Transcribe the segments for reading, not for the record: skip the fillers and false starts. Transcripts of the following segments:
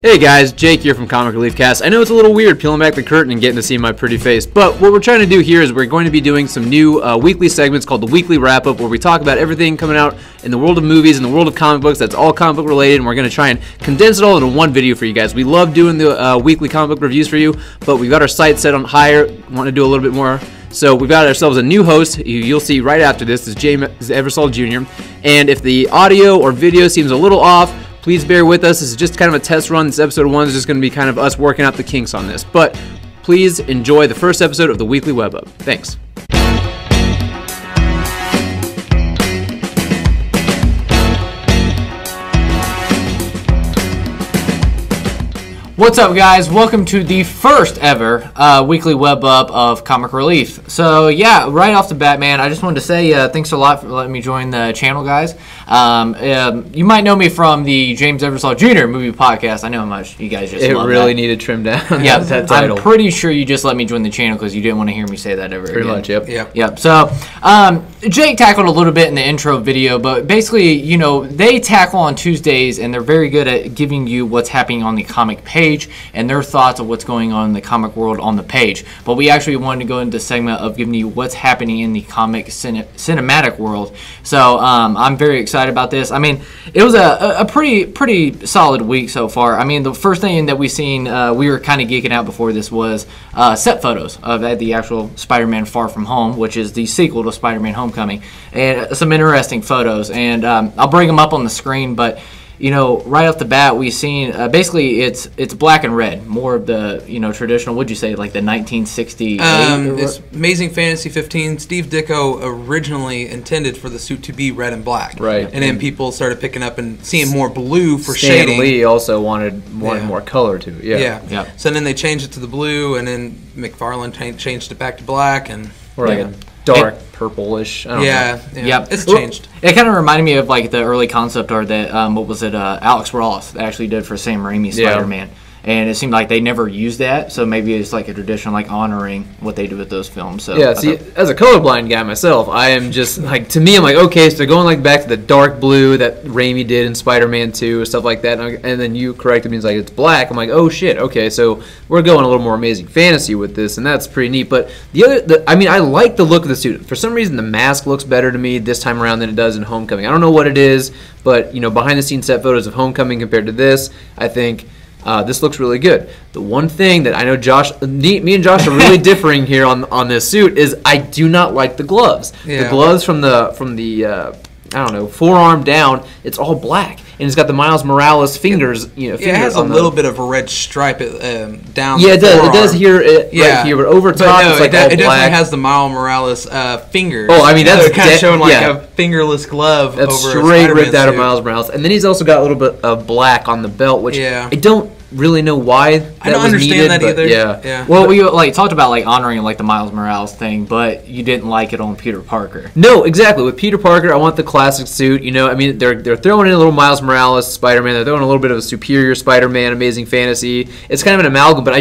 Hey guys, Jake here from Comic Relief Cast. I know it's a little weird peeling back the curtain and getting to see my pretty face, but what we're trying to do here is we're going to be doing some new weekly segments called the Weekly Wrap-Up, where we talk about everything coming out in the world of movies and the world of comic books that's all comic book related, and we're going to try and condense it all into one video for you guys. We love doing the weekly comic book reviews for you, but we've got our site set on higher, want to do a little bit more. So we've got ourselves a new host, who you'll see right after this, is Eversole Jr. And if the audio or video seems a little off, please bear with us. This is just kind of a test run. This episode 1 is just going to be kind of us working out the kinks on this. But please enjoy the first episode of the Weekly Web Up. Thanks. What's up, guys? Welcome to the first ever weekly web up of Comic Relief. So yeah, right off the bat, man, I just wanted to say thanks a lot for letting me join the channel, guys. You might know me from the James Eversole Jr. movie podcast. I know how much you guys just love that. It really needed trimmed down. Yeah, that title. I'm pretty sure you just let me join the channel because you didn't want to hear me say that ever Pretty again. much, yep. Yep. So Jake tackled a little bit in the intro video, but basically, you know, they tackle on Tuesdays, and they're very good at giving you what's happening on the comic page and their thoughts of what's going on in the comic world on the page. But we actually wanted to go into the segment of giving you what's happening in the comic cinematic world. So I'm very excited about this. I mean, it was a pretty solid week so far. I mean, the first thing that we seen, we were kind of geeking out before this, was set photos of the actual Spider-Man Far From Home, which is the sequel to Spider-Man Homecoming, and some interesting photos. And I'll bring them up on the screen, but you know, right off the bat, we've seen basically it's black and red, more of the traditional. Would you say like the 1968? It's Amazing Fantasy 15. Steve Ditko originally intended for the suit to be red and black, right? And then people started picking up and seeing more blue for Stan shading. Lee also wanted more color to it. Yeah. So then they changed it to the blue, and then McFarlane changed it back to black, and or like a dark purplish. I don't know. Yeah, it's changed. It kind of reminded me of like the early concept art that Alex Ross actually did for Sam Raimi's Spider-Man, and it seemed like they never used that. So maybe it's like a tradition, like honoring what they do with those films. So yeah, see, as a colorblind guy myself, I am just like, to me, I'm like, okay, so they're going like back to the dark blue that Raimi did in Spider-Man 2, stuff like that, and then you corrected me, it's like it's black. I'm like, oh shit, okay, so we're going a little more Amazing Fantasy with this, and that's pretty neat. But I mean, I like the look of the suit. For some reason, the mask looks better to me this time around than it does in Homecoming. I don't know what it is, but behind the scenes set photos of Homecoming compared to this, I think this looks really good. The one thing that I know me and Josh are really differing here on this suit is I do not like the gloves. Yeah. The gloves from the I don't know, forearm down, it's all black, and it's got the Miles Morales fingers. Fingers it has a little bit of a red stripe down. Yeah, it does. It does here, right here, but over top, it's like all black. It definitely has the Miles Morales fingers. Oh, I mean, that's kind of showing like a fingerless glove. That's over straight ripped out of Miles Morales, and then he's also got a little bit of black on the belt, which I don't really know why that I don't was understand needed, that either. Yeah. Well, we talked about like honoring like the Miles Morales thing, but you didn't like it on Peter Parker. No, exactly. With Peter Parker, I want the classic suit. I mean, they're throwing in a little Miles Morales Spider-Man. They're throwing a little bit of a superior Spider-Man, Amazing Fantasy. It's kind of an amalgam, but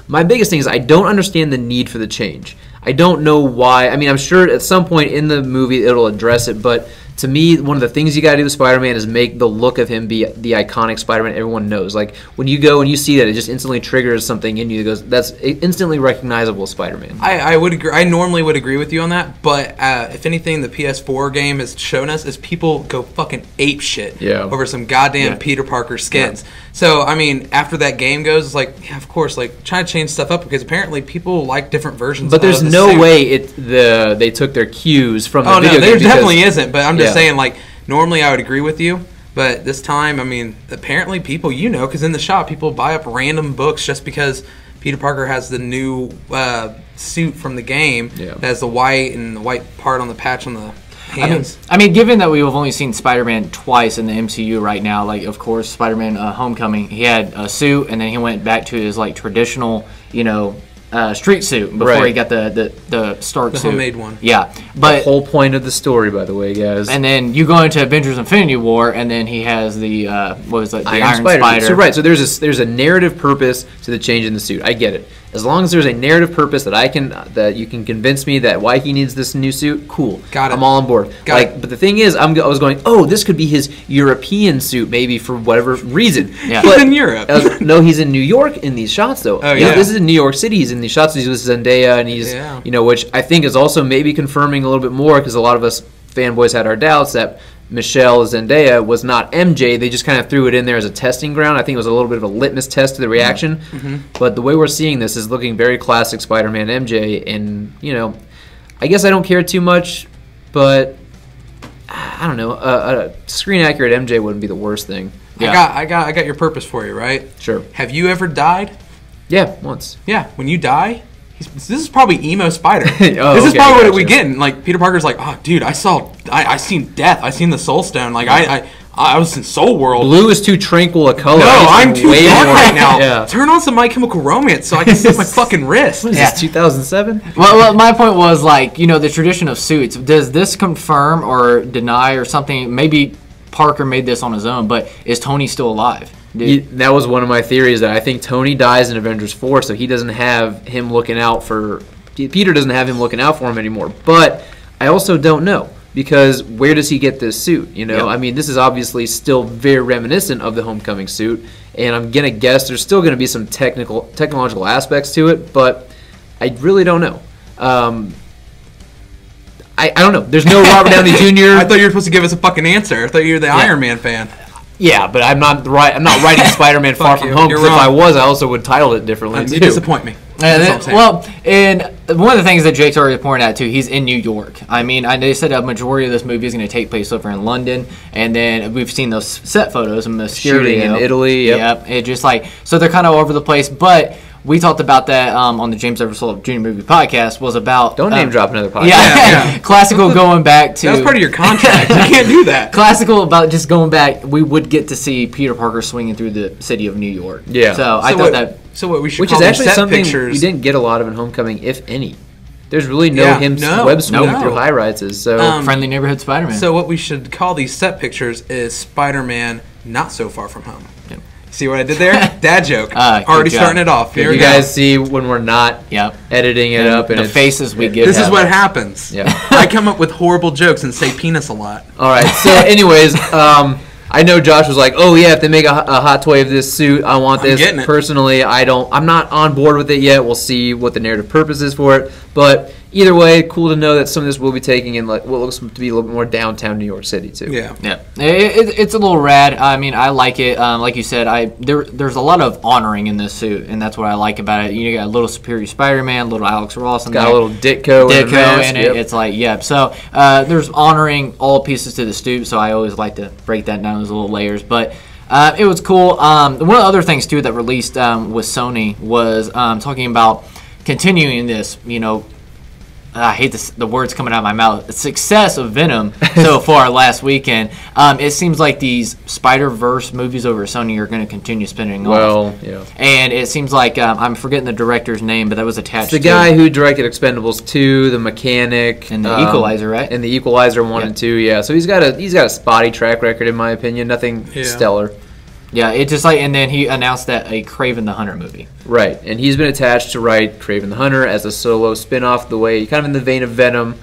my biggest thing is I don't understand the need for the change. I don't know why. I mean, I'm sure at some point in the movie it'll address it, but to me, one of the things you got to do with Spider-Man is make the look of him be the iconic Spider-Man everyone knows. Like, when you go and you see that, it just instantly triggers something in you that goes, that's instantly recognizable Spider-Man. I would agree. I normally would agree with you on that, but if anything, the PS4 game has shown us is people go fucking ape shit over some goddamn Peter Parker skins. Yeah. So, I mean, after that game goes, it's like, yeah, of course, like, try to change stuff up because apparently people like different versions of the suit. But there's no way they took their cues from the video game. Oh, no, there definitely isn't, but I'm just saying, like, normally I would agree with you, but this time, I mean, apparently people, because in the shop, people buy up random books just because Peter Parker has the new suit from the game that has the white and the white part on the patch on the hands. I mean, given that we've only seen Spider-Man twice in the MCU right now, like, of course, Spider-Man Homecoming, he had a suit, and then he went back to his, like, traditional, street suit before he got the Stark suit. The homemade one. Yeah. But the whole point of the story, by the way, guys. And then you go into Avengers Infinity War, and then he has the, the Iron Spider. So there's a narrative purpose to the change in the suit. I get it. As long as there's a narrative purpose that you can convince me that why he needs this new suit, cool. Got it. I'm all on board. But the thing is, I was going, oh, this could be his European suit, maybe for whatever reason. Yeah. He's in Europe. No, he's in New York in these shots, though. Oh, yeah. This is in New York City. He's in these shots. He's with Zendaya, and he's, which I think is also maybe confirming a little bit more, because a lot of us fanboys had our doubts that Michelle Zendaya was not MJ. They just kind of threw it in there as a testing ground. I think it was a little bit of a litmus test to the reaction. Mm-hmm. But the way we're seeing this is looking very classic Spider-Man MJ, and I guess I don't care too much, but I don't know. A screen accurate MJ wouldn't be the worst thing. Yeah. I got your purpose for you, right? Sure. Have you ever died? Yeah, once. Yeah, when you die, this is probably emo Spider. This is probably what we getting. Like Peter Parker's like, oh, dude, I seen death. I seen the Soul Stone. Like I was in Soul World. Blue is too tranquil a color. No, I'm too dark right now. Yeah. Turn on some My Chemical Romance so I can see my fucking wrist. What is this, 2007? Well, my point was the tradition of suits. Does this confirm or deny or something? Maybe Parker made this on his own, but is Tony still alive? That was one of my theories, that I think Tony dies in Avengers 4, so he doesn't have him looking out for... Peter doesn't have him looking out for him anymore. But I also don't know, because where does he get this suit? Yep. I mean, this is obviously still very reminiscent of the Homecoming suit, and I'm going to guess there's still going to be some technological aspects to it, but I really don't know. I don't know. There's no Robert Downey Jr. I thought you were supposed to give us a fucking answer. I thought you were the Iron Man fan. Yeah, but I'm not writing Spider-Man Far From Home, because if I was, I also would title it differently, too. You disappoint me. And one of the things that Jake's already pointed out, too, he's in New York. I mean, they said a majority of this movie is going to take place over in London, and then we've seen those set photos of Mysterio. Shooting in Italy. Yep. It just so they're kind of all over the place, but... We talked about that on the James Eversole Jr. movie podcast. Was about don't name drop another podcast. Yeah. Classical going back to that was part of your contract. You can't do that. Classical about just going back. We would get to see Peter Parker swinging through the city of New York. Yeah. So I thought that. So what we should which call is actually set something pictures. you didn't get a lot of in Homecoming, if any. There's really no web swinging through high rises. So friendly neighborhood Spider-Man. So what we should call these set pictures is Spider-Man not so far from home. Yep. See what I did there? Dad joke. Already starting it off. Here you guys see when we're not editing it up, and the faces we get. This is what happens. Yeah. I come up with horrible jokes and say penis a lot. All right. So, anyways, I know Josh was like, "Oh yeah, if they make a hot toy of this suit, I want this." Personally, I'm not on board with it yet. We'll see what the narrative purpose is for it, but either way, cool to know that some of this will be taking in what looks to be a little bit more downtown New York City too. Yeah. It's a little rad. I mean, I like it. Like you said, there's a lot of honoring in this suit, and that's what I like about it. You got a little Superior Spider-Man, little Alex Ross, and got a little Ditko in it. It's like So there's honoring all pieces to the suit. So I always like to break that down as little layers, but. It was cool. One of the other things too that released with Sony was talking about continuing this. I hate the words coming out of my mouth. The success of Venom so far last weekend. It seems like these Spider-Verse movies over at Sony are going to continue spinning off. And it seems like I'm forgetting the director's name, but that was attached to the guy who directed Expendables 2, The Mechanic, and The Equalizer, right? And The Equalizer 1 and 2. Yeah, so he's got a spotty track record in my opinion. Nothing stellar. Yeah, it just and then he announced that a Kraven the Hunter movie. Right, and he's been attached to write Kraven the Hunter as a solo spin-off, kind of in the vein of Venom.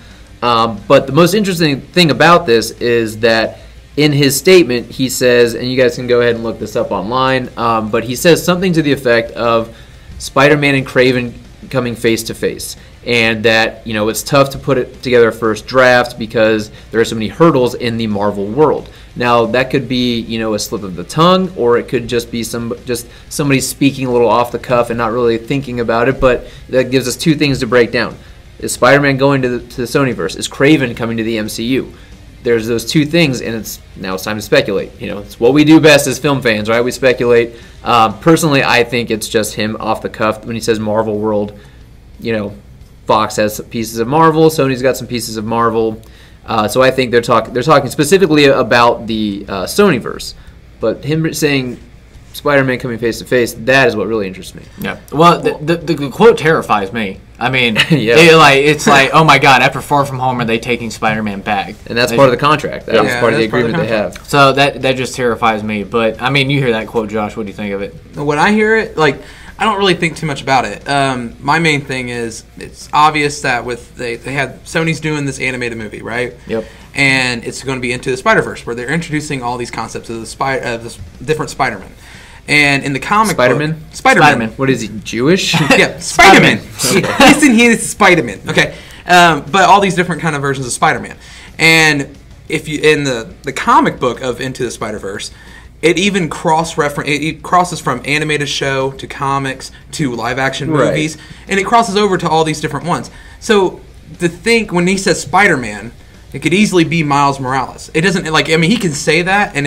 But the most interesting thing about this is that in his statement he says, and you guys can go ahead and look this up online, but he says something to the effect of Spider-Man and Kraven coming face to face. And that, it's tough to put it together a first draft because there are so many hurdles in the Marvel world. Now, that could be, a slip of the tongue, or it could just be somebody speaking a little off the cuff and not really thinking about it, but that gives us two things to break down. Is Spider-Man going to the Sonyverse? Is Kraven coming to the MCU? There's those two things, and now it's time to speculate. It's what we do best as film fans, right? We speculate. Personally, I think it's just him off the cuff when he says Marvel world. Fox has pieces of Marvel. Sony's got some pieces of Marvel. So I think they're talking specifically about the Sonyverse. But him saying Spider-Man coming face to face, that is what really interests me. Yeah. Well, the quote terrifies me. I mean, yeah. It's like, oh my God! After Far From Home, are they taking Spider-Man back? And that's part of the contract. That was part of the agreement they have. So that just terrifies me. But I mean, you hear that quote, Josh? What do you think of it? When I hear it, I don't really think too much about it. My main thing is it's obvious that with they had Sony's doing this animated movie, right? Yep. And it's going to be Into the Spider-Verse, where they're introducing all these concepts of the different Spider-Man. And in the comic Spider-Man? book, Spider-Man. What is he, Jewish? Yeah, Spider-Man. Listen here, this is Spider-Man. Okay, but all these different kind of versions of Spider-Man. And if you in the comic book of Into the Spider-Verse, it even it crosses from animated show to comics to live action movies, and it crosses over to all these different ones. So to think when he says Spider-Man, it could easily be Miles Morales. It doesn't he can say that and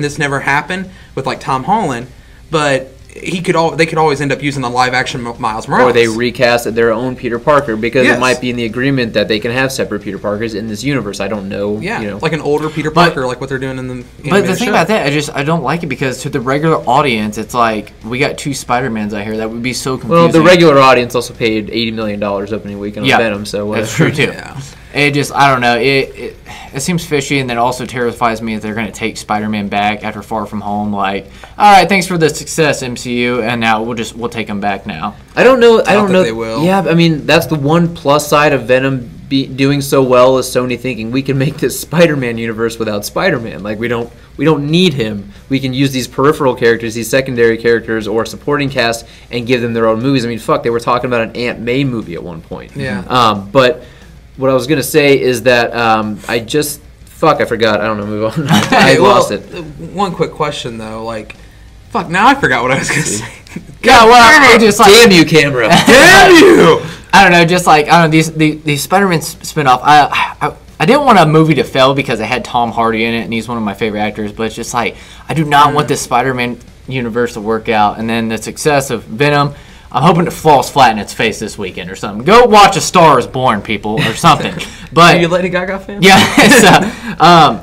this never happened with like Tom Holland, but they could always end up using the live action Miles Morales. Or they recast their own Peter Parker because Yes. it might be in the agreement that they can have separate Peter Parkers in this universe. I don't know. Yeah, like an older Peter Parker, like what they're doing in the animated But the thing show. about that, I don't like it because to the regular audience, it's like we got 2 Spider-Mans out here. That would be so confusing. Well, the regular audience also paid $80 million opening weekend on Venom, so that's true too. Yeah. It just, I don't know. It seems fishy, and then also terrifies me that they're going to take Spider-Man back after Far From Home. Like, all right, thanks for the success, MCU, and now we'll take him back now. I don't know. I don't think know. they will. Yeah, I mean that's the one plus side of Venom doing so well is Sony thinking we can make this Spider-Man universe without Spider-Man. Like we don't need him. We can use these peripheral characters, these secondary characters, or supporting cast, and give them their own movies. I mean, fuck, they were talking about an Aunt May movie at one point. Yeah. But what I was gonna say is that I forgot. I don't know. Move on. I lost it. One quick question though, now I forgot what I was gonna say. Yeah, well, it just like, Damn you, camera! Damn you! I don't know, just like, I don't know, these Spider-Man spinoff, I didn't want a movie to fail because it had Tom Hardy in it, and he's one of my favorite actors, but it's just like, I do not want this Spider-Man universe to work out, and then the success of Venom, I'm hoping it falls flat in its face this weekend or something. Go watch A Star Is Born, people, or something. But Are you a Lady Gaga fan? yeah,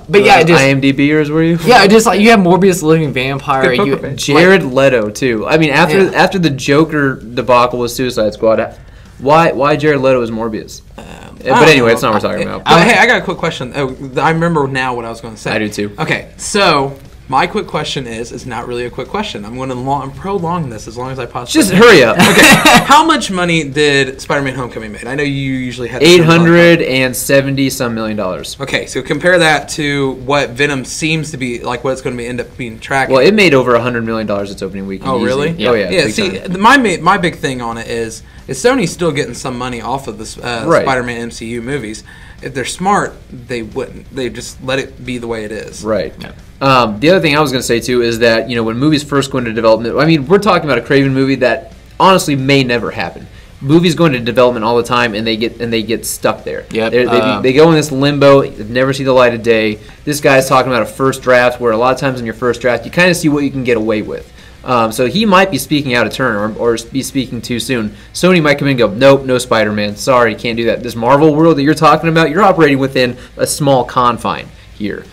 but yeah, it just IMDb'ers were you? yeah, just like you have Morbius, the Living Vampire, Good poker face. Jared Leto too. I mean, after the Joker debacle with Suicide Squad, why Jared Leto is Morbius? But anyway, it's not what we're talking about. But hey, I got a quick question. Oh, I remember now what I was going to say. I do too. Okay, so my quick question is not really a quick question. I'm going to prolong this as long as I possibly Just can. hurry up. Okay, how much money did Spider-Man: Homecoming make? I know you usually had $870 million. Okay, so compare that to what Venom seems to be like. What it's going to end up being tracking. Well, it made over $100 million its opening weekend. Oh, easy. really? Yeah. Oh, yeah. Yeah. big See, time. my big thing on it is Sony's still getting some money off of the Spider-Man MCU movies. If they're smart, they wouldn't. They just let it be the way it is. Right. Yeah. The other thing I was going to say too is that when movies first go into development, I mean, we're talking about a Craven movie that honestly may never happen. Movies go into development all the time, and they get stuck there. Yep. They go in this limbo. They never see the light of day. This guy's talking about a first draft, where a lot of times in your first draft, you kind of see what you can get away with. So he might be speaking out of turn or be speaking too soon. Sony might come in and go, nope, no Spider-Man. Sorry, can't do that. This Marvel world that you're talking about, you're operating within a small confine here.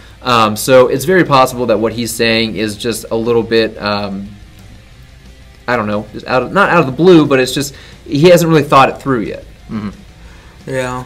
So it's very possible that what he's saying is just a little bit, I don't know, just not out of the blue, but it's just he hasn't really thought it through yet. Mm-hmm. Yeah.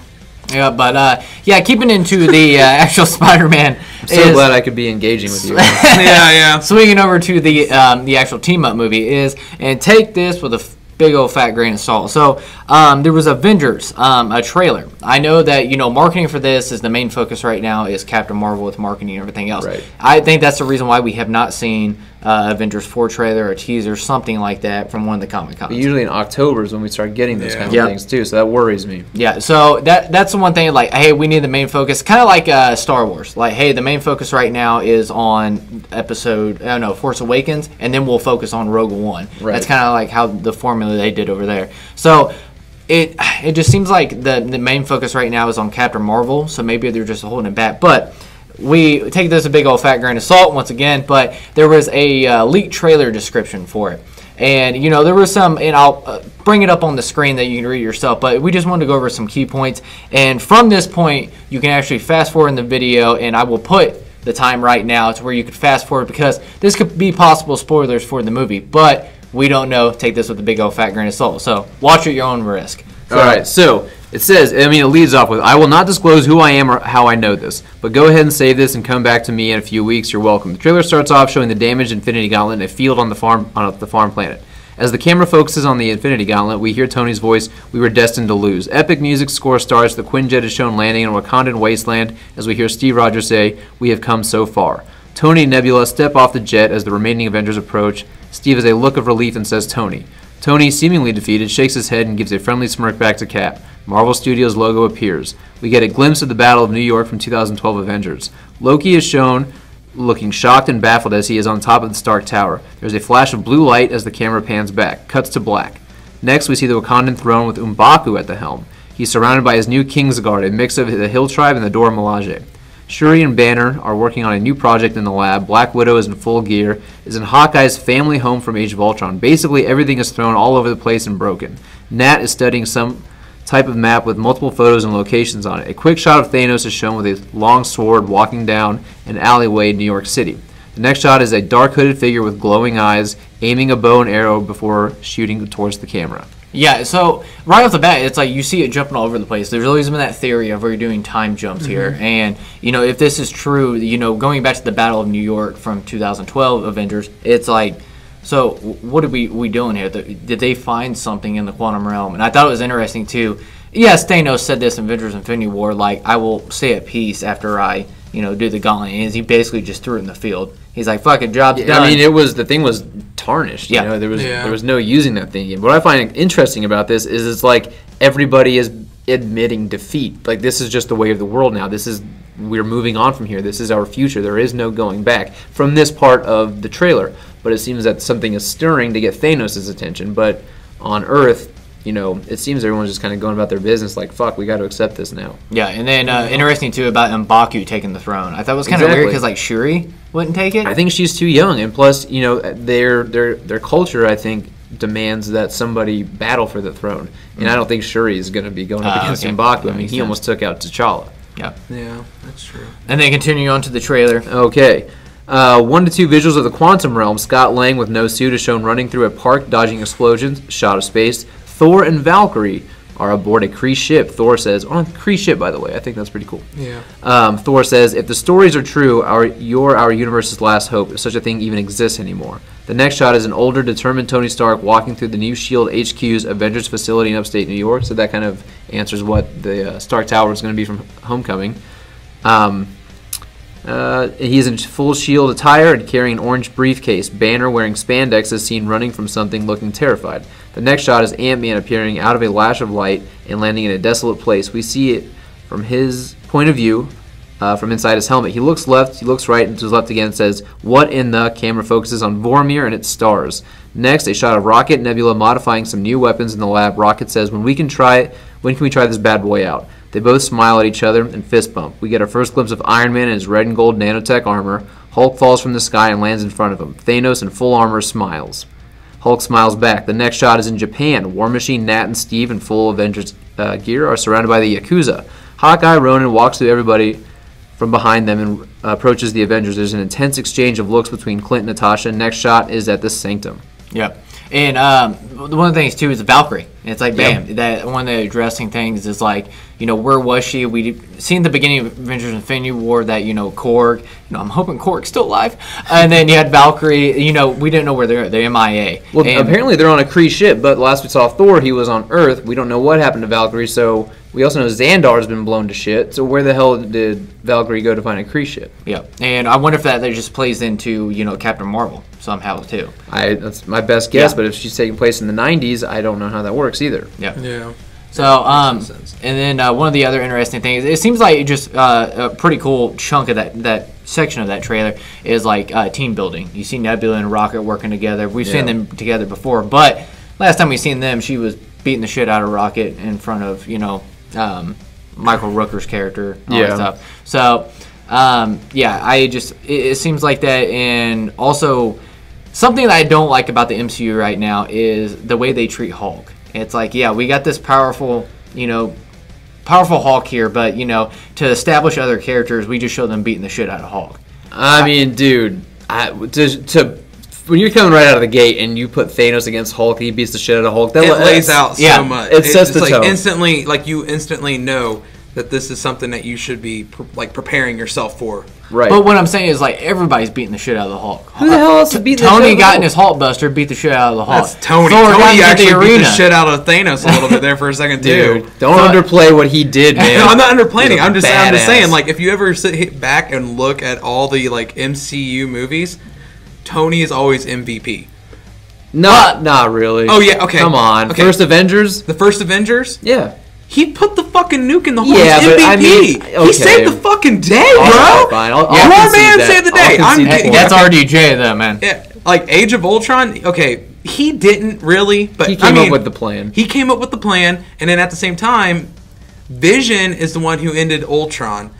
Yeah, but keeping into the actual Spider-Man. I'm so glad I could be engaging with you. yeah. Swinging over to the actual team-up movie and take this with a big old fat grain of salt. So there was Avengers, a trailer. I know that marketing for this is the main focus right now is Captain Marvel with marketing and everything else. Right. I think that's the reason why we have not seen Avengers 4 trailer or teaser, something like that from one of the Comic Cons. Usually in October is when we start getting those kind of Yep. things too, so that worries me. Yeah, so that's the one thing, like, hey, we need the main focus, kind of like Star Wars. Like, hey, the main focus right now is on Force Awakens, and then we'll focus on Rogue One. Right. That's kind of like how the formula they did over there. So it just seems like the main focus right now is on Captain Marvel, so maybe they're just holding it back. But we take this a big old fat grain of salt once again, but there was a leaked trailer description for it. And, there was some, and I'll bring it up on the screen that you can read yourself, but we just wanted to go over some key points. And from this point, you can actually fast forward in the video, and I will put the time right now to where you could fast forward because this could be possible spoilers for the movie, but we don't know. Take this with a big old fat grain of salt. So watch at your own risk. All right, so it says, it leads off with, I will not disclose who I am or how I know this, but go ahead and save this and come back to me in a few weeks. You're welcome. The trailer starts off showing the damaged Infinity Gauntlet in a field on the farm planet. As the camera focuses on the Infinity Gauntlet, we hear Tony's voice, "We were destined to lose." Epic music score starts. The Quinjet is shown landing in a Wakandan wasteland as we hear Steve Rogers say, "We have come so far." Tony and Nebula step off the jet as the remaining Avengers approach. Steve has a look of relief and says, "Tony." Tony, seemingly defeated, shakes his head and gives a friendly smirk back to Cap. Marvel Studios logo appears. We get a glimpse of the Battle of New York from 2012 Avengers. Loki is shown looking shocked and baffled as he is on top of the Stark Tower. There's a flash of blue light as the camera pans back. Cuts to black. Next, we see the Wakandan throne with M'Baku at the helm. He's surrounded by his new Kingsguard, a mix of the Hill Tribe and the Dora Milaje. Shuri and Banner are working on a new project in the lab. Black Widow is in full gear, is in Hawkeye's family home from Age of Ultron. Basically, everything is thrown all over the place and broken. Nat is studying some type of map with multiple photos and locations on it. A quick shot of Thanos is shown with a long sword walking down an alleyway in New York City. The next shot is a dark hooded figure with glowing eyes, aiming a bow and arrow before shooting towards the camera. Yeah, so right off the bat, it's like you see it jumping all over the place. There's always been that theory of where you're doing time jumps here. And, if this is true, going back to the Battle of New York from 2012 Avengers, it's like, so what are we doing here? Did they find something in the quantum realm? And I thought it was interesting, too. Yes, Thanos said this in Avengers Infinity War, like, I will stay at peace after I, do the gauntlet. And he basically just threw it in the field. He's like, fuck it, job's done. I mean, the thing was tarnished. Yeah. There was no using that thing again. What I find interesting about this is it's like everybody is admitting defeat. Like, this is just the way of the world now. We're moving on from here. This is our future. There is no going back from this part of the trailer. But it seems that something is stirring to get Thanos' attention. But on Earth, it seems everyone's just kind of going about their business like, fuck, we got to accept this now. Yeah, and then interesting, too, about M'Baku taking the throne. I thought it was kind of weird because, like, Shuri wouldn't take it. I think she's too young. And plus, their culture, I think, demands that somebody battle for the throne. And I don't think Shuri is going to be going up against M'Baku. I mean, he almost took out T'Challa. Yeah. Yeah, that's true. And then continue on to the trailer. Okay. 1 to 2 visuals of the quantum realm. Scott Lang with no suit is shown running through a park, dodging explosions. Shot of space. Thor and Valkyrie are aboard a Kree ship. Thor says, on a Kree ship, by the way. I think that's pretty cool. Yeah. Thor says, if the stories are true, you're our universe's last hope, if such a thing even exists anymore. The next shot is an older, determined Tony Stark walking through the new S.H.I.E.L.D. HQ's Avengers facility in upstate New York. So that kind of answers what the Stark Tower is going to be from Homecoming. He's in full S.H.I.E.L.D. attire and carrying an orange briefcase. Banner, wearing spandex, is seen running from something, looking terrified. The next shot is Ant-Man appearing out of a lash of light and landing in a desolate place. We see it from his point of view, from inside his helmet. He looks left, he looks right, and to his left again, says, "What in the?" Camera focuses on Vormir and its stars. Next, a shot of Rocket and Nebula modifying some new weapons in the lab. Rocket says, when can we try this bad boy out? They both smile at each other and fist bump. We get our first glimpse of Iron Man in his red and gold nanotech armor. Hulk falls from the sky and lands in front of him. Thanos in full armor smiles. Hulk smiles back. The next shot is in Japan. War Machine, Nat, and Steve in full Avengers gear are surrounded by the Yakuza. Hawkeye Ronin walks through everybody from behind them and approaches the Avengers. There's an intense exchange of looks between Clint and Natasha. Next shot is at the Sanctum. Yep. And one of the things, too, is Valkyrie. It's like, bam, that one of the addressing things is like, where was she? We've seen the beginning of Avengers Infinity War that, Korg, I'm hoping Korg's still alive. And then you had Valkyrie, we didn't know where they're MIA. Well, apparently they're on a Kree ship, but last we saw Thor, he was on Earth. We don't know what happened to Valkyrie, so we also know Xandar's been blown to shit. So where the hell did Valkyrie go to find a Kree ship? Yeah, and I wonder if that just plays into, Captain Marvel somehow, too. That's my best guess, but if she's taking place in the 90s, I don't know how that works either. Yeah. So, and then one of the other interesting things, it seems like just a pretty cool chunk of that section of that trailer is like team building. You see Nebula and Rocket working together. We've seen them together before, but last time we seen them, she was beating the shit out of Rocket in front of, Michael Rooker's character, all that stuff. So, it seems like that. And also, something that I don't like about the MCU right now is the way they treat Hulk. It's like, we got this powerful Hulk here, but, to establish other characters, we just show them beating the shit out of Hulk. I mean, dude, when you're coming right out of the gate and you put Thanos against Hulk and he beats the shit out of Hulk, that lays out so much. It sets the tone. You instantly know that this is something that you should be preparing yourself for. Right. But what I'm saying is, like, everybody's beating the shit out of the Hulk. Who the hell else is beating the shit out Tony of the got Hulk? in his Hulk Buster, beat the shit out of the Hulk. That's Tony. Thor got Tony into actually beat the arena. shit out of Thanos a little bit there for a second too. Dude, don't underplay what he did, man. No, I'm not underplaying. I'm just badass. saying, like, if you ever hit back and look at all the like MCU movies, Tony is always MVP. Not really. Oh yeah, okay. Come on. Okay. First Avengers? The first Avengers? Yeah. He put the fucking nuke in the hole. Yeah, He's but MVP. I mean, He okay. saved the fucking day, All bro. right, fine. I'll Your concede man that. saved the I'll day. concede the point. That's RDJ, though, man. Yeah, like Age of Ultron. Okay, he didn't really, but He came up with the plan. He came up with the plan, and then at the same time, Vision is the one who ended Ultron.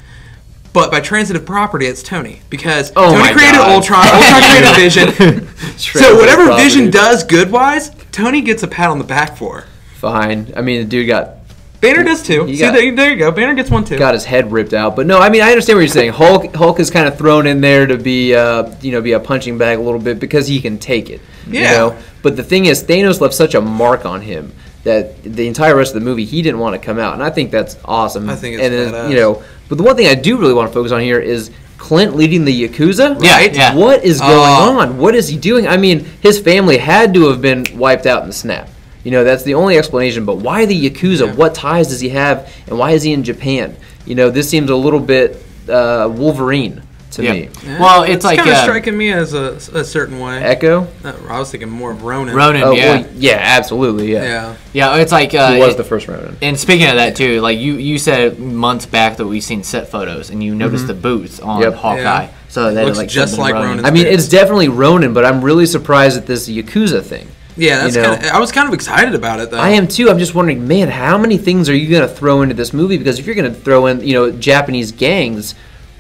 But by transitive property, it's Tony, because Tony created Ultron. Ultron created Vision. So whatever Vision does good-wise, Tony gets a pat on the back for. Fine. I mean, the dude got Banner does too. There you go. Banner gets one too. got his head ripped out. But no, I mean, I understand what you're saying. Hulk is kind of thrown in there to be, be a punching bag a little bit because he can take it. Yeah. You know? But the thing is, Thanos left such a mark on him that the entire rest of the movie, he didn't want to come out, and I think that's awesome. I think it's and then, badass. But the one thing I do really want to focus on here is Clint leading the Yakuza. Yeah, Right? yeah. What is going on? What is he doing? I mean, his family had to have been wiped out in the snap. You know, that's the only explanation. But why the Yakuza? Yeah. What ties does he have? And why is he in Japan? You know, this seems a little bit Wolverine to me. Yeah. Well, it's like kind of striking me as a certain way. Echo? I was thinking more of Ronan. Ronan, Oh, yeah. well, yeah, absolutely, yeah. Yeah. Yeah, it's like... He was the first Ronin. And speaking of that, too, like you said months back that we've seen set photos, and you noticed the boots on Yep. Hawkeye. Yeah. So that Looks like just something like Ronin. Ronan's I mean, boots. it's definitely Ronin, but I'm really surprised at this Yakuza thing. Yeah, that's You know? I was kind of excited about it though. I am too. I'm just wondering, man, how many things are you going to throw into this movie? Because if you're going to throw in, Japanese gangs,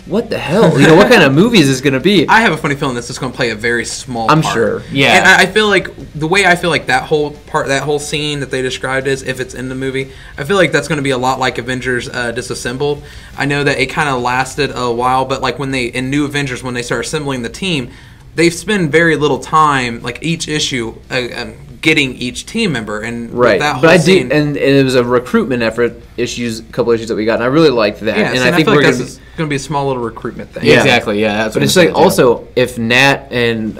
what the hell? What kind of movie is this going to be? I have a funny feeling this is going to play a very small I'm part. sure. Yeah. And I feel like the way I feel like that whole scene that they described is, if it's in the movie, I feel like that's going to be a lot like Avengers Disassembled. I know that it kind of lasted a while, but like in New Avengers, when they start assembling the team, they spend very little time, like each issue, getting each team member, and with Right, that whole but I scene, did, and it was a recruitment effort. A couple issues that we got, and I really liked that. yeah, and so I think feel we're like going that's going to be a small little recruitment thing. Yeah. Exactly, yeah. That's But what it's I'm like saying, too. also if Nat and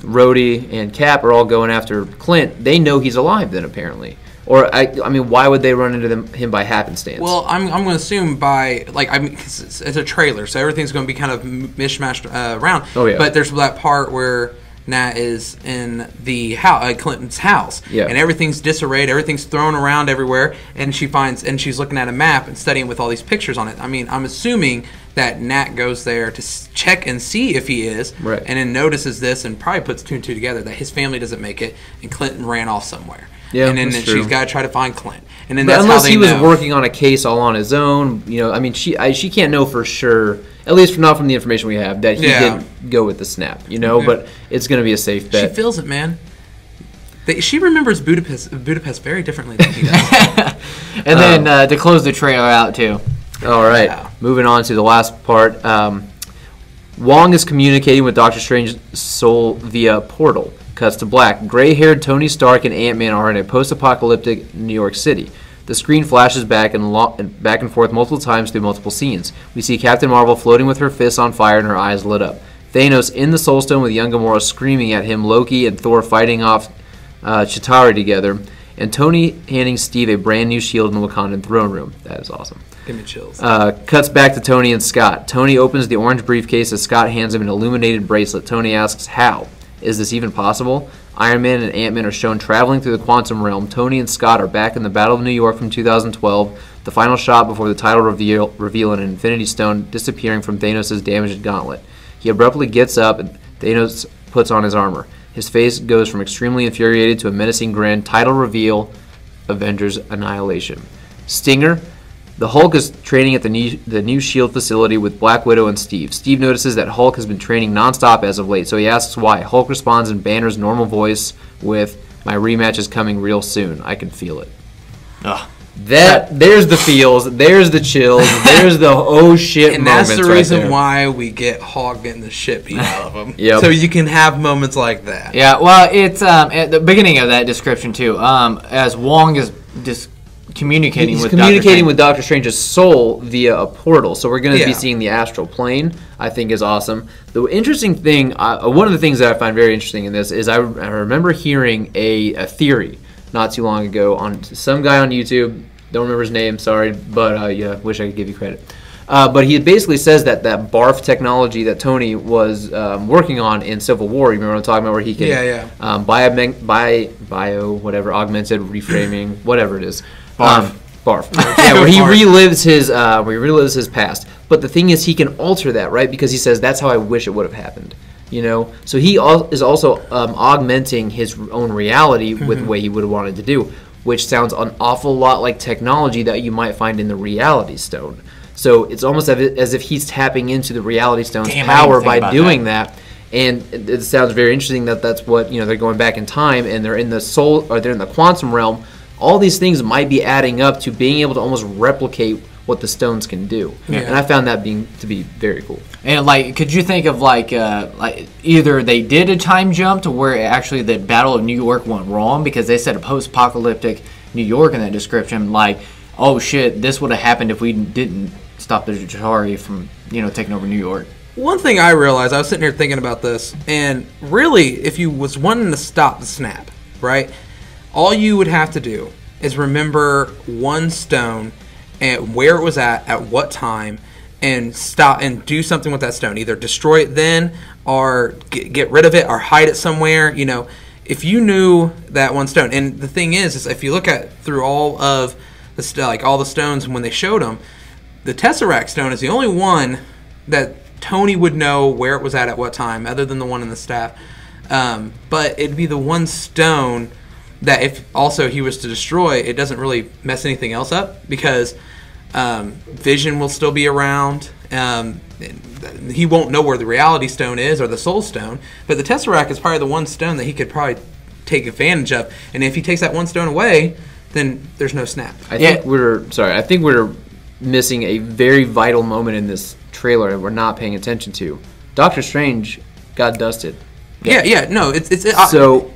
Rhodey and Cap are all going after Clint, they know he's alive. Then apparently, or I mean, why would they run into him by happenstance? Well, I'm going to assume it's a trailer, so everything's going to be kind of mishmashed around. Oh, yeah. But there's that part where Nat is in the house, Clinton's house, Yeah. and everything's disarrayed, everything's thrown around everywhere, and she's looking at a map and studying with all these pictures on it. I mean, I'm assuming that Nat goes there to check and see if he is, Right. and then notices this and probably puts two and two together that his family doesn't make it, and Clinton ran off somewhere. Yeah, and then that's true. she's got to try to find Clint. And then But that's unless how they he was know. working on a case all on his own, I mean, she can't know for sure. At least not from the information we have that he Yeah. didn't go with the snap. Yeah. But it's going to be a safe She bet. feels it, man. She remembers Budapest very differently than he does. And then to close the trailer out, too. All right, Yeah. moving on to the last part. Wong is communicating with Doctor Strange's soul via portal. Cuts to black. Gray-haired Tony Stark and Ant-Man are in a post-apocalyptic New York City. The screen flashes back and forth multiple times through multiple scenes. We see Captain Marvel floating with her fists on fire and her eyes lit up. Thanos in the Soul Stone with young Gamora screaming at him, Loki and Thor fighting off Chitauri together, and Tony handing Steve a brand new shield in the Wakandan throne room. That is awesome. Give me chills. Cuts back to Tony and Scott. Tony opens the orange briefcase as Scott hands him an illuminated bracelet. Tony asks, how? Is this even possible? Iron Man and Ant-Man are shown traveling through the quantum realm. Tony and Scott are back in the Battle of New York from 2012, the final shot before the title reveal and an Infinity Stone disappearing from Thanos' damaged gauntlet. He abruptly gets up and Thanos puts on his armor. His face goes from extremely infuriated to a menacing grin. Title reveal, Avengers Annihilation. Stinger. The Hulk is training at the new S.H.I.E.L.D. facility with Black Widow and Steve. Steve notices that Hulk has been training nonstop as of late, so he asks why. Hulk responds in Banner's normal voice with, my rematch is coming real soon. I can feel it. Ugh. There's the feels, there's the chills, there's the oh shit and moments that's the right reason there. why we get Hulk getting the shit beat out of him. Yep. So you can have moments like that. Yeah, well, it's at the beginning of that description, too. As Wong is communicating he's with communicating with Doctor Strange's soul via a portal. So we're going to be Yeah. seeing the astral plane. I think is awesome. The interesting thing, one of the things that I find very interesting in this is I remember hearing a theory not too long ago on some guy on YouTube. Don't remember his name, sorry, but yeah, wish I could give you credit. But he basically says that barf technology that Tony was working on in Civil War, you remember what I'm talking about, where he can augmented reframing, whatever it is. Barf. Yeah, where he relives his past. But the thing is, he can alter that, right? Because he says, that's how I wish it would have happened. You know? So he is also augmenting his own reality with the way he would have wanted to do, which sounds an awful lot like technology that you might find in the Reality Stone. So it's almost as if he's tapping into the Reality Stone's power by doing that. And it sounds very interesting that that's what, they're going back in time and they're in the soul, or they're in the quantum realm. All these things might be adding up to being able to almost replicate what the stones can do. Yeah. And I found that to be very cool. And could you think of like either they did a time jump to where actually the Battle of New York went wrong because they said a post-apocalyptic New York in that description, like, oh shit, this would have happened if we didn't stop the Jatari from taking over New York. One thing I realized, I was sitting here thinking about this, and really, if you was wanting to stop the snap, right, all you would have to do is remember one stone and where it was at what time, and stop and do something with that stone. Either destroy it then, or get rid of it, or hide it somewhere. If you knew that one stone, and the thing is if you look at through all of the all the stones when they showed them, the Tesseract stone is the only one that Tony would know where it was at what time, other than the one in the staff. But it'd be the one stone that if also he was to destroy, it doesn't really mess anything else up because Vision will still be around. He won't know where the Reality Stone is or the Soul Stone, but the Tesseract is probably the one stone that he could probably take advantage of. And if he takes that one stone away, then there's no snap. I think we're missing a very vital moment in this trailer that we're not paying attention to. Doctor Strange got dusted. No,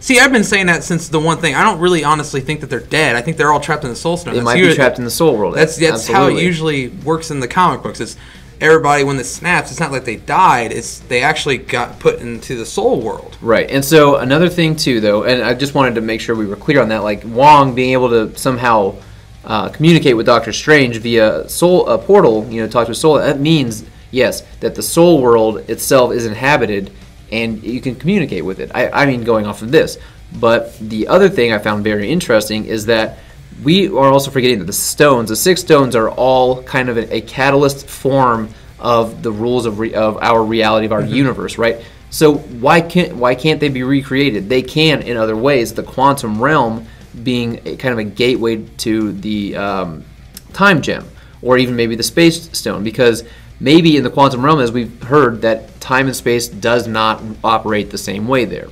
see, I've been saying that since the one thing. I don't really honestly think that they're dead. I think they're all trapped in the Soul Stone. They might be trapped in the Soul World. That's how it usually works in the comic books. It's everybody when it snaps. It's not like they died. It's they actually got put into the Soul World. Right. And so another thing too, though, and I just wanted to make sure we were clear on that. Like Wong being able to somehow communicate with Doctor Strange via Soul portal, talk to his soul. That means yes, that the Soul World itself is inhabited. And you can communicate with it. I mean, going off of this. But the other thing I found very interesting is that we are also forgetting that the 6 stones are all kind of a catalyst form of the rules of our reality, of our universe, right? So why can't they be recreated? They can in other ways. The quantum realm being kind of a gateway to the time gem, or even maybe the space stone, because maybe in the quantum realm, as we've heard, that time and space does not operate the same way there,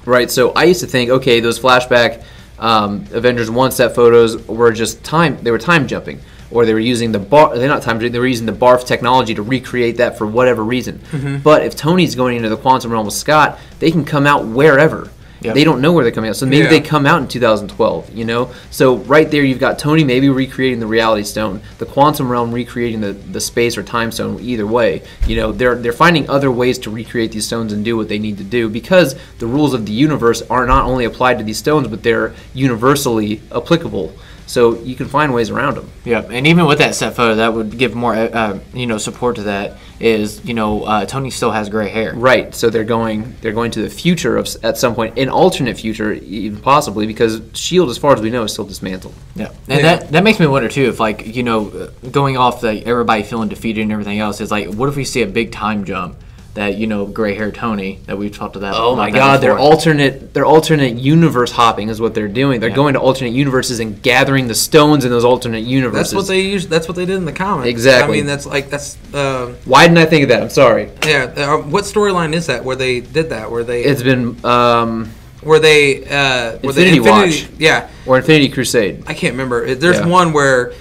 right? So I used to think, okay, those flashback Avengers 1 set photos were just they were time jumping, or they were using they were using the barf technology to recreate that for whatever reason. Mm-hmm. But if Tony's going into the quantum realm with Scott, they can come out wherever. Yep. They don't know where they're coming out, so maybe they come out in 2012. So right there, you've got Tony maybe recreating the Reality Stone, the quantum realm recreating the space or time stone. Either way, they're finding other ways to recreate these stones and do what they need to do because the rules of the universe are not only applied to these stones, but they're universally applicable. So you can find ways around them. Yeah, and even with that set photo, that would give more, support to that. Is Tony still has gray hair? Right. So they're going to the future at some point, an alternate future, even possibly, because S.H.I.E.L.D., as far as we know, is still dismantled. Yeah, and that makes me wonder too if going off everybody feeling defeated and everything else is what if we see a big time jump? That gray hair Tony that we've talked about. Oh my God, they're alternate universe hopping is what they're doing. They're going to alternate universes and gathering the stones in those alternate universes. That's what they did in the comics. Exactly. I mean, that's. Why didn't I think of that? I'm sorry. Yeah. What storyline is that where they did that? It's been. Infinity Watch. Yeah. Or Infinity Crusade. I can't remember. There's one where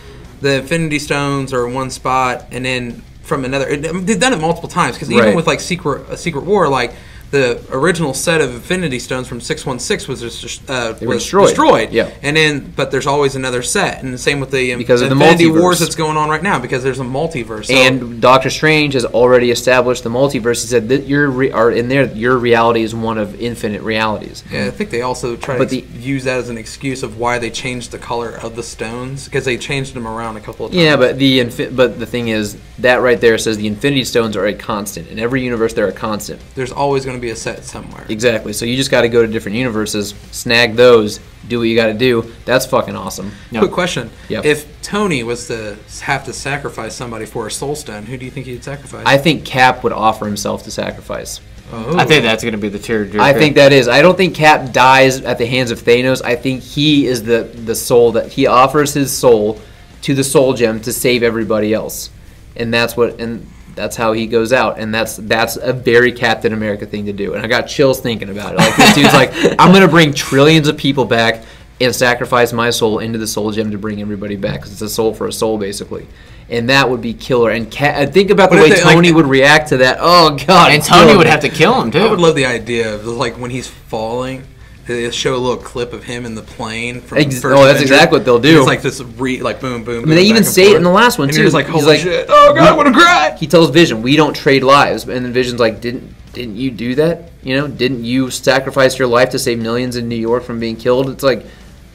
the Infinity Stones are in one spot and then from another. They've done it multiple times because even with Secret War, the original set of Infinity Stones from 616 was destroyed. Yeah. But there's always another set, and the same with the because of Infinity the multiverse. Wars that's going on right now, because there's a multiverse. So. And Doctor Strange has already established the multiverse. He said that your reality is one of infinite realities. Yeah, I think they also try to use that as an excuse of why they changed the color of the stones, because they changed them around a couple of times. Yeah, but the thing is, that right there says the Infinity Stones are a constant. In every universe, they're a constant. There's always going to be a set somewhere. Exactly. So you just got to go to different universes, snag those, do what you got to do. That's fucking awesome. Yep. Quick question. Yep. If Tony was to have to sacrifice somebody for a soul stone, who do you think he'd sacrifice? I think Cap would offer himself to sacrifice. I think that's going to be the tearjerker. I think that is. I don't think Cap dies at the hands of Thanos. I think he is the soul that he offers his soul to the Soul Gem to save everybody else, and that's how he goes out, and that's a very Captain America thing to do. And I got chills thinking about it. Like, this dude's like, I'm gonna bring trillions of people back and sacrifice my soul into the Soul Gem to bring everybody back, because it's a soul for a soul, basically. And that would be killer. And think about the way Tony would react to that. Oh God! And Tony would have to kill him too. I would love the idea of like when he's falling. They show a little clip of him in the plane. From that's exactly what they'll do. It's like this, like boom, boom. I mean, they even say it in the last one too. He's like, holy shit! Oh God, I want to cry. He tells Vision, "We don't trade lives," and then Vision's like, "Didn't you do that? Didn't you sacrifice your life to save millions in New York from being killed?" It's like,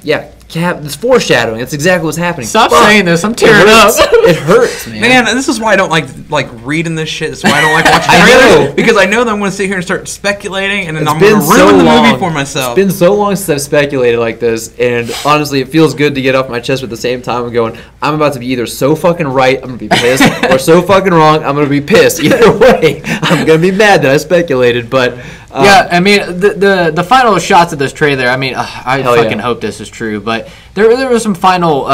yeah, Cap. It's foreshadowing. That's exactly what's happening. Stop saying this. I'm tearing up. It hurts, man. Man, this is why I don't like reading this shit. This is why I don't like watching trailers. Because I know that I'm going to sit here and start speculating, and then I'm going to ruin the movie for myself. It's been so long since I've speculated like this, and honestly, it feels good to get off my chest, but at the same time, I'm going, I'm about to be either so fucking right, I'm going to be pissed, or so fucking wrong, I'm going to be pissed. Either way, I'm going to be mad that I speculated, but... yeah, I mean, the final shots of this trailer, I mean, I fucking hope this is true, but there were some final,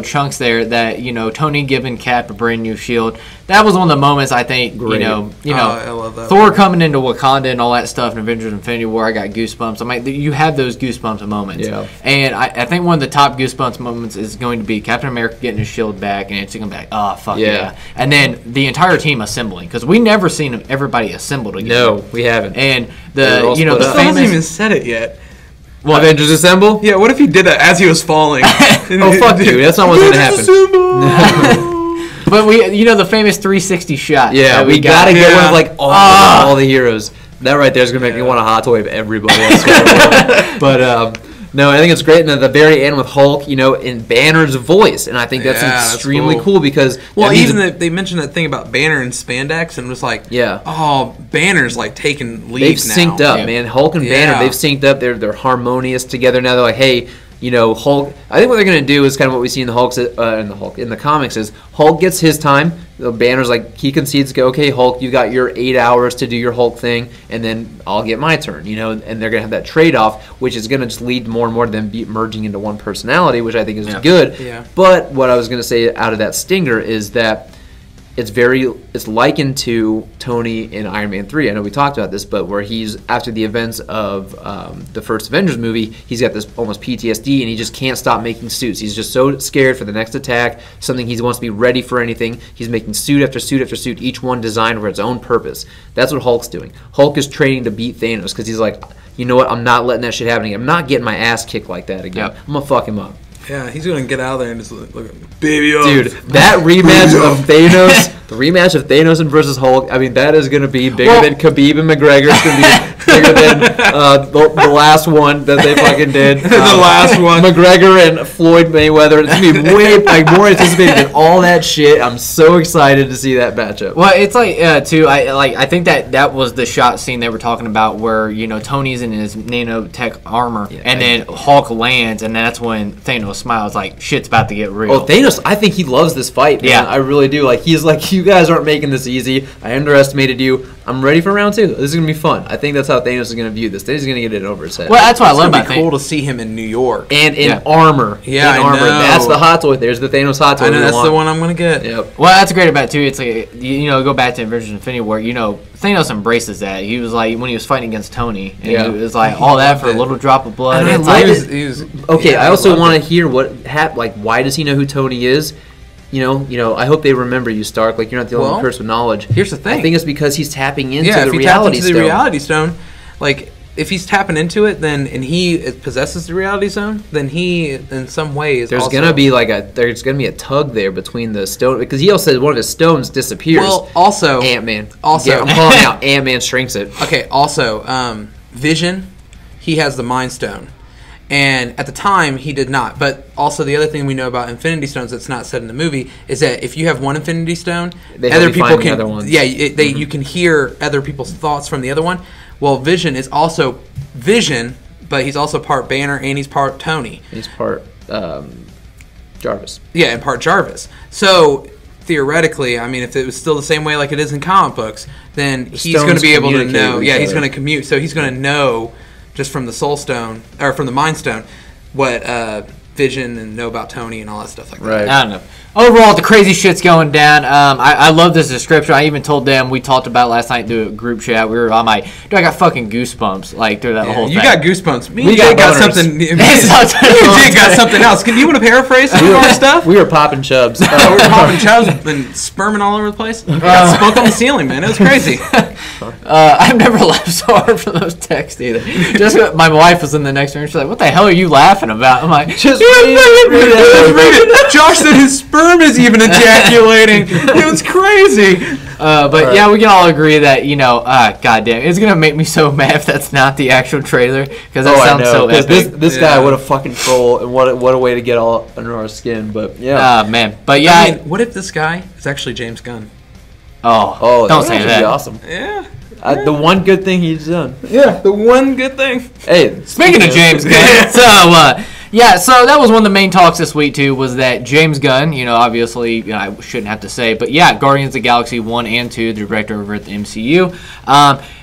chunks there that, Tony giving Cap a brand new shield. That was one of the moments, I think, Great. I love that. Thor coming into Wakanda and all that stuff in Avengers Infinity War, I got goosebumps. I mean, you have those goosebumps moments. Yeah. And I think one of the top goosebumps moments is going to be Captain America getting his shield back, and it's going to be like, oh, fuck yeah. And then the entire team assembling, because we never seen everybody assembled again. No, we haven't. And the hasn't even said it yet. What? Avengers Assemble? Yeah, what if he did that as he was falling? Oh, fuck you. That's not what's going to happen. But the famous 360 shot. Yeah, we got to get one of like all the heroes. That right there is going to make me want to hot wave everybody. I swear. But no, I think it's great. And at the very end with Hulk, in Banner's voice, and I think that's extremely cool because they mentioned that thing about Banner and spandex, and it was like, oh, Banner's like taking lead. They've synced up, man. Hulk and Banner, they've synced up. They're harmonious together now. They're like, hey. Hulk. I think what they're gonna do is kind of what we see in the comics is Hulk gets his time. The Banner's like he concedes, okay, Hulk, you got your 8 hours to do your Hulk thing, and then I'll get my turn. And they're gonna have that trade off, which is gonna just lead more and more to them merging into one personality, which I think is good. Yeah. But what I was gonna say out of that stinger is that it's likened to Tony in Iron Man 3. I know we talked about this, but where he's after the events of the first Avengers movie, he's got this almost PTSD and he just can't stop making suits. He's just so scared for the next attack, something he wants to be ready for anything. He's making suit after suit after suit, each one designed for its own purpose. That's what Hulk's doing. Hulk is training to beat Thanos because he's like, you know what, I'm not letting that shit happen again. I'm not getting my ass kicked like that again. I'm going to fuck him up. Yeah, he's going to get out of there and just look at baby up. Dude, that rematch of Thanos, the rematch of Thanos and versus Hulk, I mean, that is going to be bigger than Khabib and McGregor. It's going to be bigger than the last one that they fucking did. The last one. McGregor and Floyd Mayweather. It's going to be way more anticipated than all that shit. I'm so excited to see that matchup. Well, it's like, too, I think that was the shot scene they were talking about where, Tony's in his nanotech armor, and then Hulk lands, and that's when Thanos smiles like shit's about to get real. Oh, Thanos, I think he loves this fight, man. Yeah. I really do. Like, he's like, you guys aren't making this easy. I underestimated you. I'm ready for round 2. This is going to be fun. I think that's how Thanos is going to view this. Thanos is going to get it over his head. Well, that's what I love about Thanos. It's cool to see him in New York. And in armor. Yeah, in armor. I know. That's the hot toy. There's the Thanos hot toy. I know, that's the one I'm going to get. Yep. Well, that's great about it, too. It's like, go back to Avengers Infinity War, Thanos embraces that. He was like, when he was fighting against Tony, and he was like, all that for a little drop of blood. And I also want to hear what happened. Like, why does he know who Tony is? I hope they remember you, Stark. Like, you're not the only person with knowledge. Here's the thing. I think it's because he's tapping into the reality stone. reality stone, like if he's tapping into it, then and he possesses the reality zone, then he in some ways there's gonna be a tug there between the stone, because he also said one of his stones disappears. Well, also Ant-Man. Also, I'm calling out. Ant-Man shrinks it. Okay. Also, Vision, he has the Mind Stone. And at the time, he did not. But also, the other thing we know about Infinity Stones that's not said in the movie is that if you have one Infinity Stone, other people can. Other ones. Yeah, you can hear other people's thoughts from the other one. Well, Vision is also Vision, but he's also part Banner and he's part Tony. He's part Jarvis. Yeah, and part Jarvis. So theoretically, I mean, if it was still the same way like it is in comic books, then he's going to be able to know. Yeah, he's going to commute. So he's going to know. Just from the Soul Stone, or from the Mind Stone, what Vision and know about Tony and all that stuff like that. Right. I don't know. Overall, the crazy shit's going down. I love this description. I even told them, we talked about it last night through a group chat. I'm like, dude, I got fucking goosebumps like through that whole thing. You got goosebumps. Me and Jake got something. Me and Jake got something else. Can you want to paraphrase some of our stuff? We were popping chubs. We were popping chubs and sperming all over the place. We got smoke on the ceiling, man. It was crazy. I've never laughed so hard for those texts either. Just my wife was in the next room. She's like, "What the hell are you laughing about?" I'm like, "Just read it." Josh said his sperm is even ejaculating. It was crazy. But yeah, we can all agree that goddamn, it's gonna make me so mad if that's not the actual trailer, because that sounds so epic. This guy, what a fucking troll, and what a way to get all under our skin. But yeah, man. But yeah, I mean, what if this guy is actually James Gunn? Oh, don't say that. That'd be awesome. Yeah. The one good thing he's done. Yeah, the one good thing. Hey, speaking of James Gunn, so that was one of the main talks this week too, was that James Gunn, obviously, I shouldn't have to say, but yeah, Guardians of the Galaxy 1 and 2, the director over at the MCU,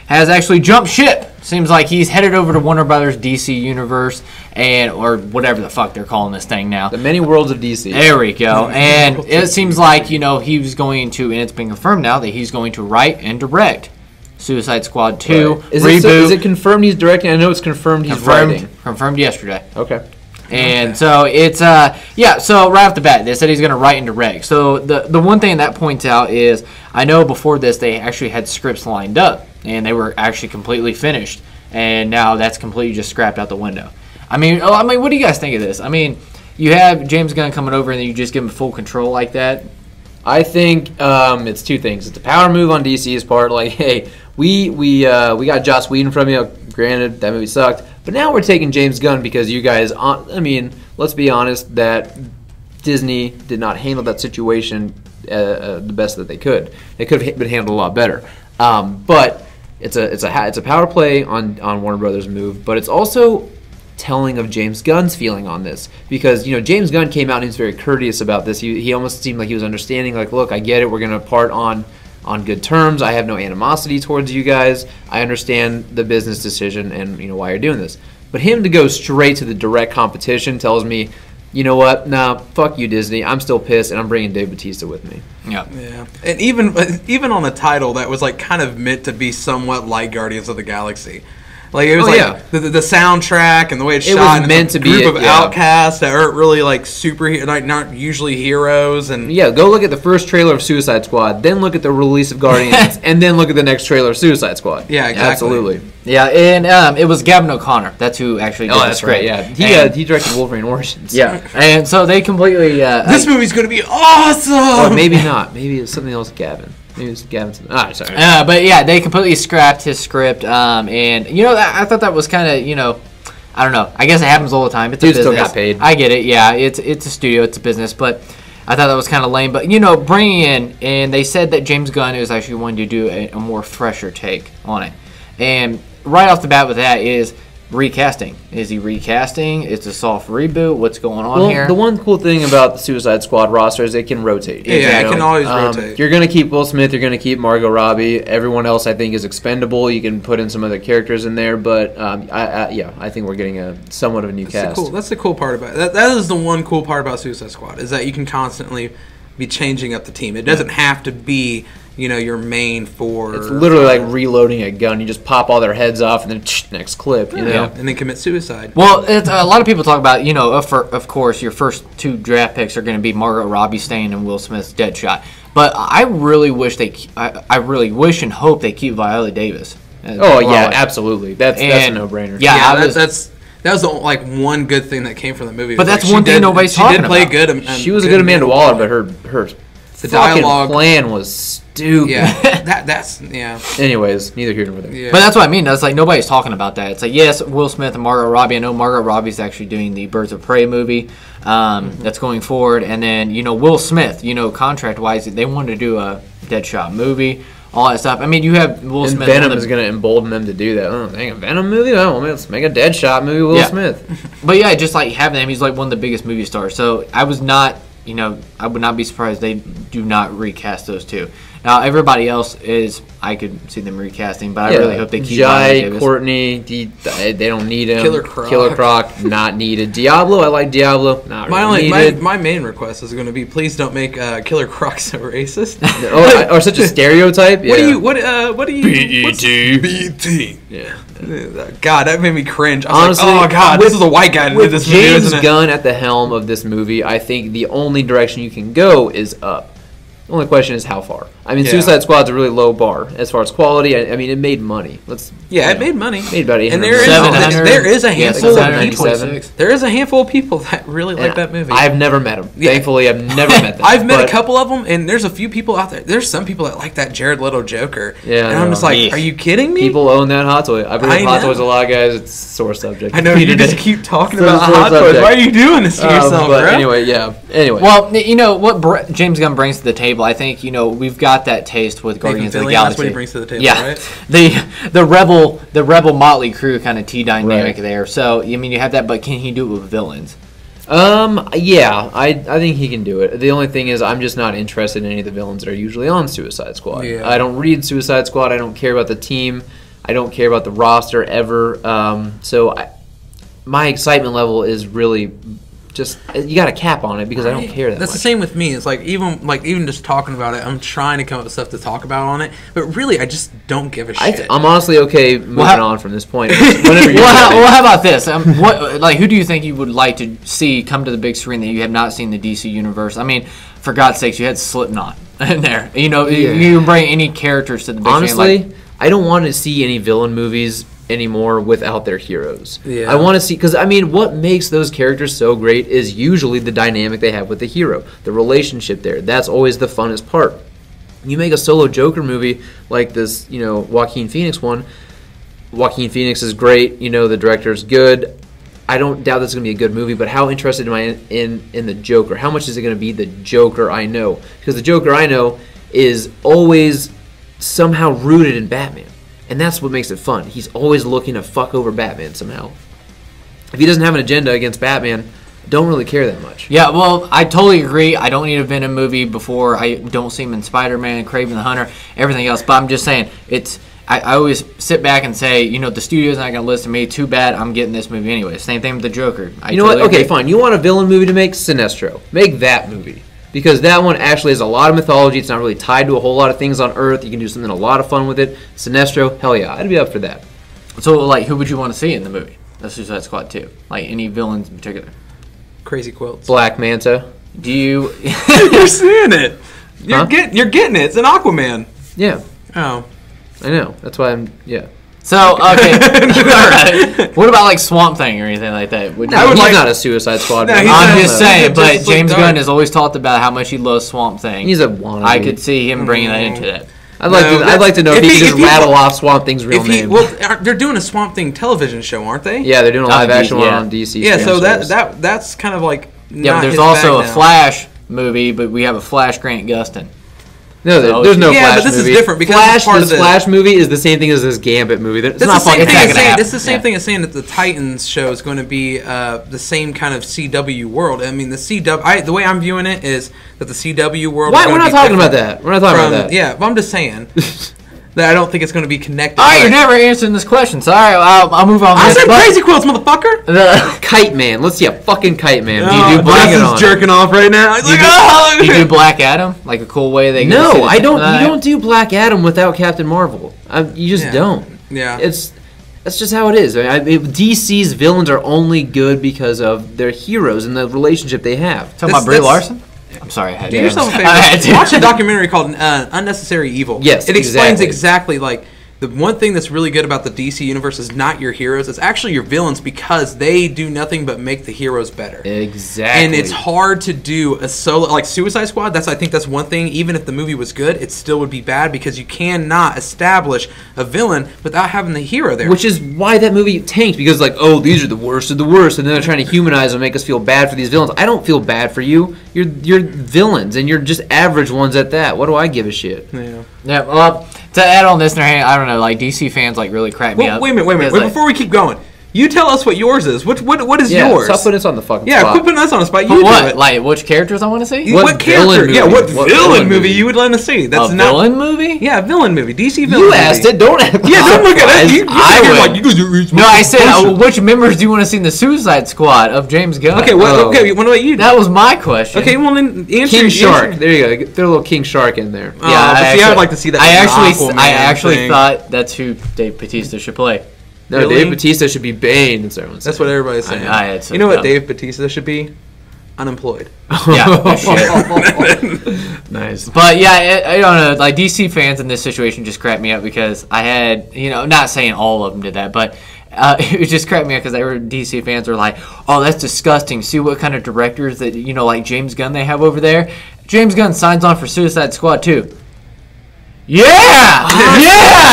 has actually jumped ship. Seems like he's headed over to Warner Brothers DC Universe, or whatever the fuck they're calling this thing now. The many worlds of DC. There we go. And it seems like, he was going to, and it's been confirmed now, that he's going to write and direct Suicide Squad 2 right. reboot. Is it confirmed he's directing? I know it's confirmed he's writing. Confirmed yesterday. Okay. And so it's so right off the bat they said he's going to write and direct. So the one thing that points out is, I know before this they actually had scripts lined up and they were actually completely finished, and now that's completely just scrapped out the window. I mean, what do you guys think of this? I mean, you have James Gunn coming over and then you just give him full control like that. I think it's two things. It's a power move on DC's part. Like, hey, we got Joss Whedon from you. Granted, that movie sucked. But now we're taking James Gunn because you guys, let's be honest, that Disney did not handle that situation the best that they could. They could have been handled a lot better. But it's a power play on Warner Brothers' move, but it's also telling of James Gunn's feeling on this, because James Gunn came out and he was very courteous about this. He almost seemed like he was understanding, like, look, I get it, we're going to part on good terms. I have no animosity towards you guys. I understand the business decision and why you're doing this. But him to go straight to the direct competition tells me, you know what? Nah, fuck you, Disney. I'm still pissed, and I'm bringing Dave Bautista with me. Yeah. And even on the title, that was like kind of meant to be somewhat like Guardians of the Galaxy. Like, it was the soundtrack and the way it's shot. It was meant to be a group of outcasts that aren't really like superheroes, like not usually heroes. And go look at the first trailer of Suicide Squad, then look at the release of Guardians, and then look at the next trailer of Suicide Squad. Yeah, exactly. Absolutely. Yeah, and it was Gavin O'Connor. That's who actually did that's right. Yeah, he directed Wolverine Origins. Yeah, and so they completely. This movie's going to be awesome. Or maybe not. Maybe it's something else, Gavin. Maybe it's Gavin's. Sorry. But yeah, they completely scrapped his script, and I thought that was kind of I don't know. I guess it happens all the time. It's a business. Still got paid. I get it. Yeah, it's a studio, it's a business, but I thought that was kind of lame. But bringing in, and they said that James Gunn is actually wanting to do a more fresher take on it, and right off the bat with that is recasting. Is he recasting? It's a soft reboot. What's going on here? The one cool thing about the Suicide Squad roster is it can rotate. Yeah, it can always rotate. You're going to keep Will Smith. You're going to keep Margot Robbie. Everyone else, I think, is expendable. You can put in some other characters in there, but I think we're getting somewhat of a new cast. That's the cool part about it. That is the one cool part about Suicide Squad, is that you can constantly be changing up the team. It doesn't have to be your main four. It's literally like reloading a gun. You just pop all their heads off and then next clip, and then commit suicide. Well, a lot of people talk about, of course, your first two draft picks are going to be Margot Robbie staying and Will Smith's Deadshot. But I really wish I really wish and hope they keep Viola Davis Oh yeah, absolutely. That's a no-brainer. Yeah, that was the, like one good thing that came from the movie. But that's like, one thing nobody's talking about. She did play good. She was a good Amanda Waller, but her the fucking dialogue plan was stupid. Yeah, that's yeah. Anyways, neither here nor there. Yeah. But that's what I mean. That's like nobody's talking about that. It's like, yes, Will Smith and Margot Robbie. I know Margot Robbie's actually doing the Birds of Prey movie that's going forward. And then, Will Smith, contract-wise, they wanted to do a Deadshot movie, all that stuff. I mean, you have Will Smith. Venom is going to embolden them to do that. Oh, dang, a Venom movie? Oh, let's make a Deadshot movie with Will Smith. But yeah, just like having him, he's like one of the biggest movie stars. So I was not, I would not be surprised they do not recast those two. Now, everybody else is, I could see them recasting, but I really hope they keep Jai, Courtney, they don't need him. Killer Croc, not needed. Diablo, I like Diablo, not really needed. My main request is going to be, please don't make Killer Croc so racist. or such a stereotype. Yeah. What do you? BET. Yeah. God, that made me cringe. I was Honestly, like, oh God, this is a white guy in this movie, James isn't it? Gunn at the helm of this movie, I think the only direction you can go is up. The only question is how far. I mean, Suicide Squad's a really low bar as far as quality. I mean, it made money. It made money. Made about $800 and million. there is a handful of people. 797. There is a handful of people that really like that movie. I've never met them. Thankfully, I've never met them. I've met a couple of them, and there's a few people out there. There's some people that like that Jared Leto Joker. Yeah, and I'm just like, are you kidding me? People own that Hot Toy. I've heard Hot Toys a lot, guys. It's a sore subject. I know, you just keep talking about Hot Toys. Why are you doing this to yourself, bro? Anyway. Well, what James Gunn brings to the table, I think, we've got that taste with Guardians of the Galaxy. That's what he brings to the table, right? The rebel Motley Crue kind of dynamic there. So I mean, you have that, but can he do it with villains? Yeah, I think he can do it. The only thing is, I'm just not interested in any of the villains that are usually on Suicide Squad. Yeah. I don't read Suicide Squad. I don't care about the team. I don't care about the roster ever. My excitement level is really just, you got a cap on it because I don't care that That's much. the same with me. It's like even just talking about it, I'm trying to come up with stuff to talk about on it, but really I just don't give a shit. I'm honestly okay moving on from this point. Whenever you're how about this? Who do you think you would like to see come to the big screen that you have not seen the DC universe? I mean, for God's sakes, you had Slipknot in there. You bring any characters to the big screen. Honestly, I don't want to see any villain movies anymore without their heroes. Yeah. I want to see, because I mean, what makes those characters so great is usually the dynamic they have with the hero, the relationship there. That's always the funnest part. You make a solo Joker movie like this, Joaquin Phoenix one. Joaquin Phoenix is great. The director's good. I don't doubt this is going to be a good movie, but how interested am I in the Joker? How much is it going to be the Joker I know? Because the Joker I know is always somehow rooted in Batman. And that's what makes it fun. He's always looking to fuck over Batman somehow. If he doesn't have an agenda against Batman, I don't really care that much. Yeah, well, I totally agree. I don't need a Venom movie before I don't see him in Spider-Man, Kraven the Hunter, everything else. But I'm just saying, I always sit back and say, the studio's not going to listen to me. Too bad, I'm getting this movie anyway. Same thing with the Joker. You know what? Okay, fine. You want a villain movie to make? Sinestro. Make that movie. Because that one actually has a lot of mythology. It's not really tied to a whole lot of things on Earth. You can do something a lot of fun with it. Sinestro, hell yeah, I'd be up for that. So, who would you want to see in the movie? That's Suicide Squad 2. Any villains in particular? Crazy Quilts. Black Manta. Do you... You're seeing it. You're getting it. It's an Aquaman. Yeah. Oh. I know. That's why I'm... Yeah. So, okay. All right. What about, Swamp Thing or anything like that? He's not a Suicide Squad. No, I'm just saying, but James Gunn has always talked about how much he loves Swamp Thing. He's a wannabe. I could see him bringing that into that. I'd like to know if he can just rattle off Swamp Thing's real name. Well, they're doing a Swamp Thing television show, aren't they? Yeah, they're doing a live action one on DC. Yeah, so that's kind of like but there's also a Flash movie, but we have a Flash Grant Gustin. No, there's no Flash movie. Yeah, but this is different because Flash movie is the same thing as this Gambit movie. It's not fucking gonna happen. It's the same thing as saying that the Titans show is going to be the same kind of CW world. I mean, the way I'm viewing it is that the CW world. Why? We're not talking about that. We're not talking about that. Yeah, but I'm just saying that I don't think it's going to be connected. All right, you're never answering this question. So I'll move on. I said Crazy Quilts, motherfucker. The Kite Man. Let's see a fucking Kite Man. Do you do Black Adam? Jerking off right now. Do you do Black Adam? Like a cool way they? No, I don't. You don't do Black Adam without Captain Marvel. You just don't. Yeah. That's just how it is. DC's villains are only good because of their heroes and the relationship they have. Talking about Brie Larson. I'm sorry, I had do yourself a favor. Watch a documentary called Unnecessary Evil. Yes, it explains exactly the one thing that's really good about the DC universe is not your heroes. It's actually your villains because they do nothing but make the heroes better. Exactly. And it's hard to do a solo like Suicide Squad. I think that's one thing. Even if the movie was good, it still would be bad because you cannot establish a villain without having the hero there. Which is why that movie tanked, because like, oh, these are the worst of the worst, and then they're trying to humanize and make us feel bad for these villains. I don't feel bad for you. You're villains, and you're just average ones at that. What do I give a shit? Yeah. Yeah. Well, to add on this, I don't know. Like DC fans, like really crack me up. Wait a minute. Like, before we keep going, you tell us what yours is. What is Yeah, yours? stop putting us on the fucking Yeah, spot. quit putting us on the spot. but You do what? it. Like which characters I want to see? What character? villain Yeah, movie? what villain movie you would let us see? That's A not villain movie? Yeah, villain movie. DC villain You movie. asked it. Don't ask. Yeah, don't look at it. You I you're would. like, you guys are No, I said which members do you want to see in the Suicide Squad of James Gunn? Okay, okay. What about you? That was my question. Okay, well then answer. King Shark. Answer. There you go. Throw a little King Shark in there. I would like to see that. I actually thought that's who Dave Bautista should play. No, Really? Dave Bautista should be Bane. That's what everybody's saying. I had some You know what dumb- Dave Bautista should be? Unemployed. Yeah, shit. Nice. But yeah, I don't know. Like DC fans in this situation just cracked me up because I had, not saying all of them did that, but it just cracked me up because they were DC fans were like, "Oh, that's disgusting. See what kind of directors that like James Gunn they have over there." James Gunn signs on for Suicide Squad too. Yeah,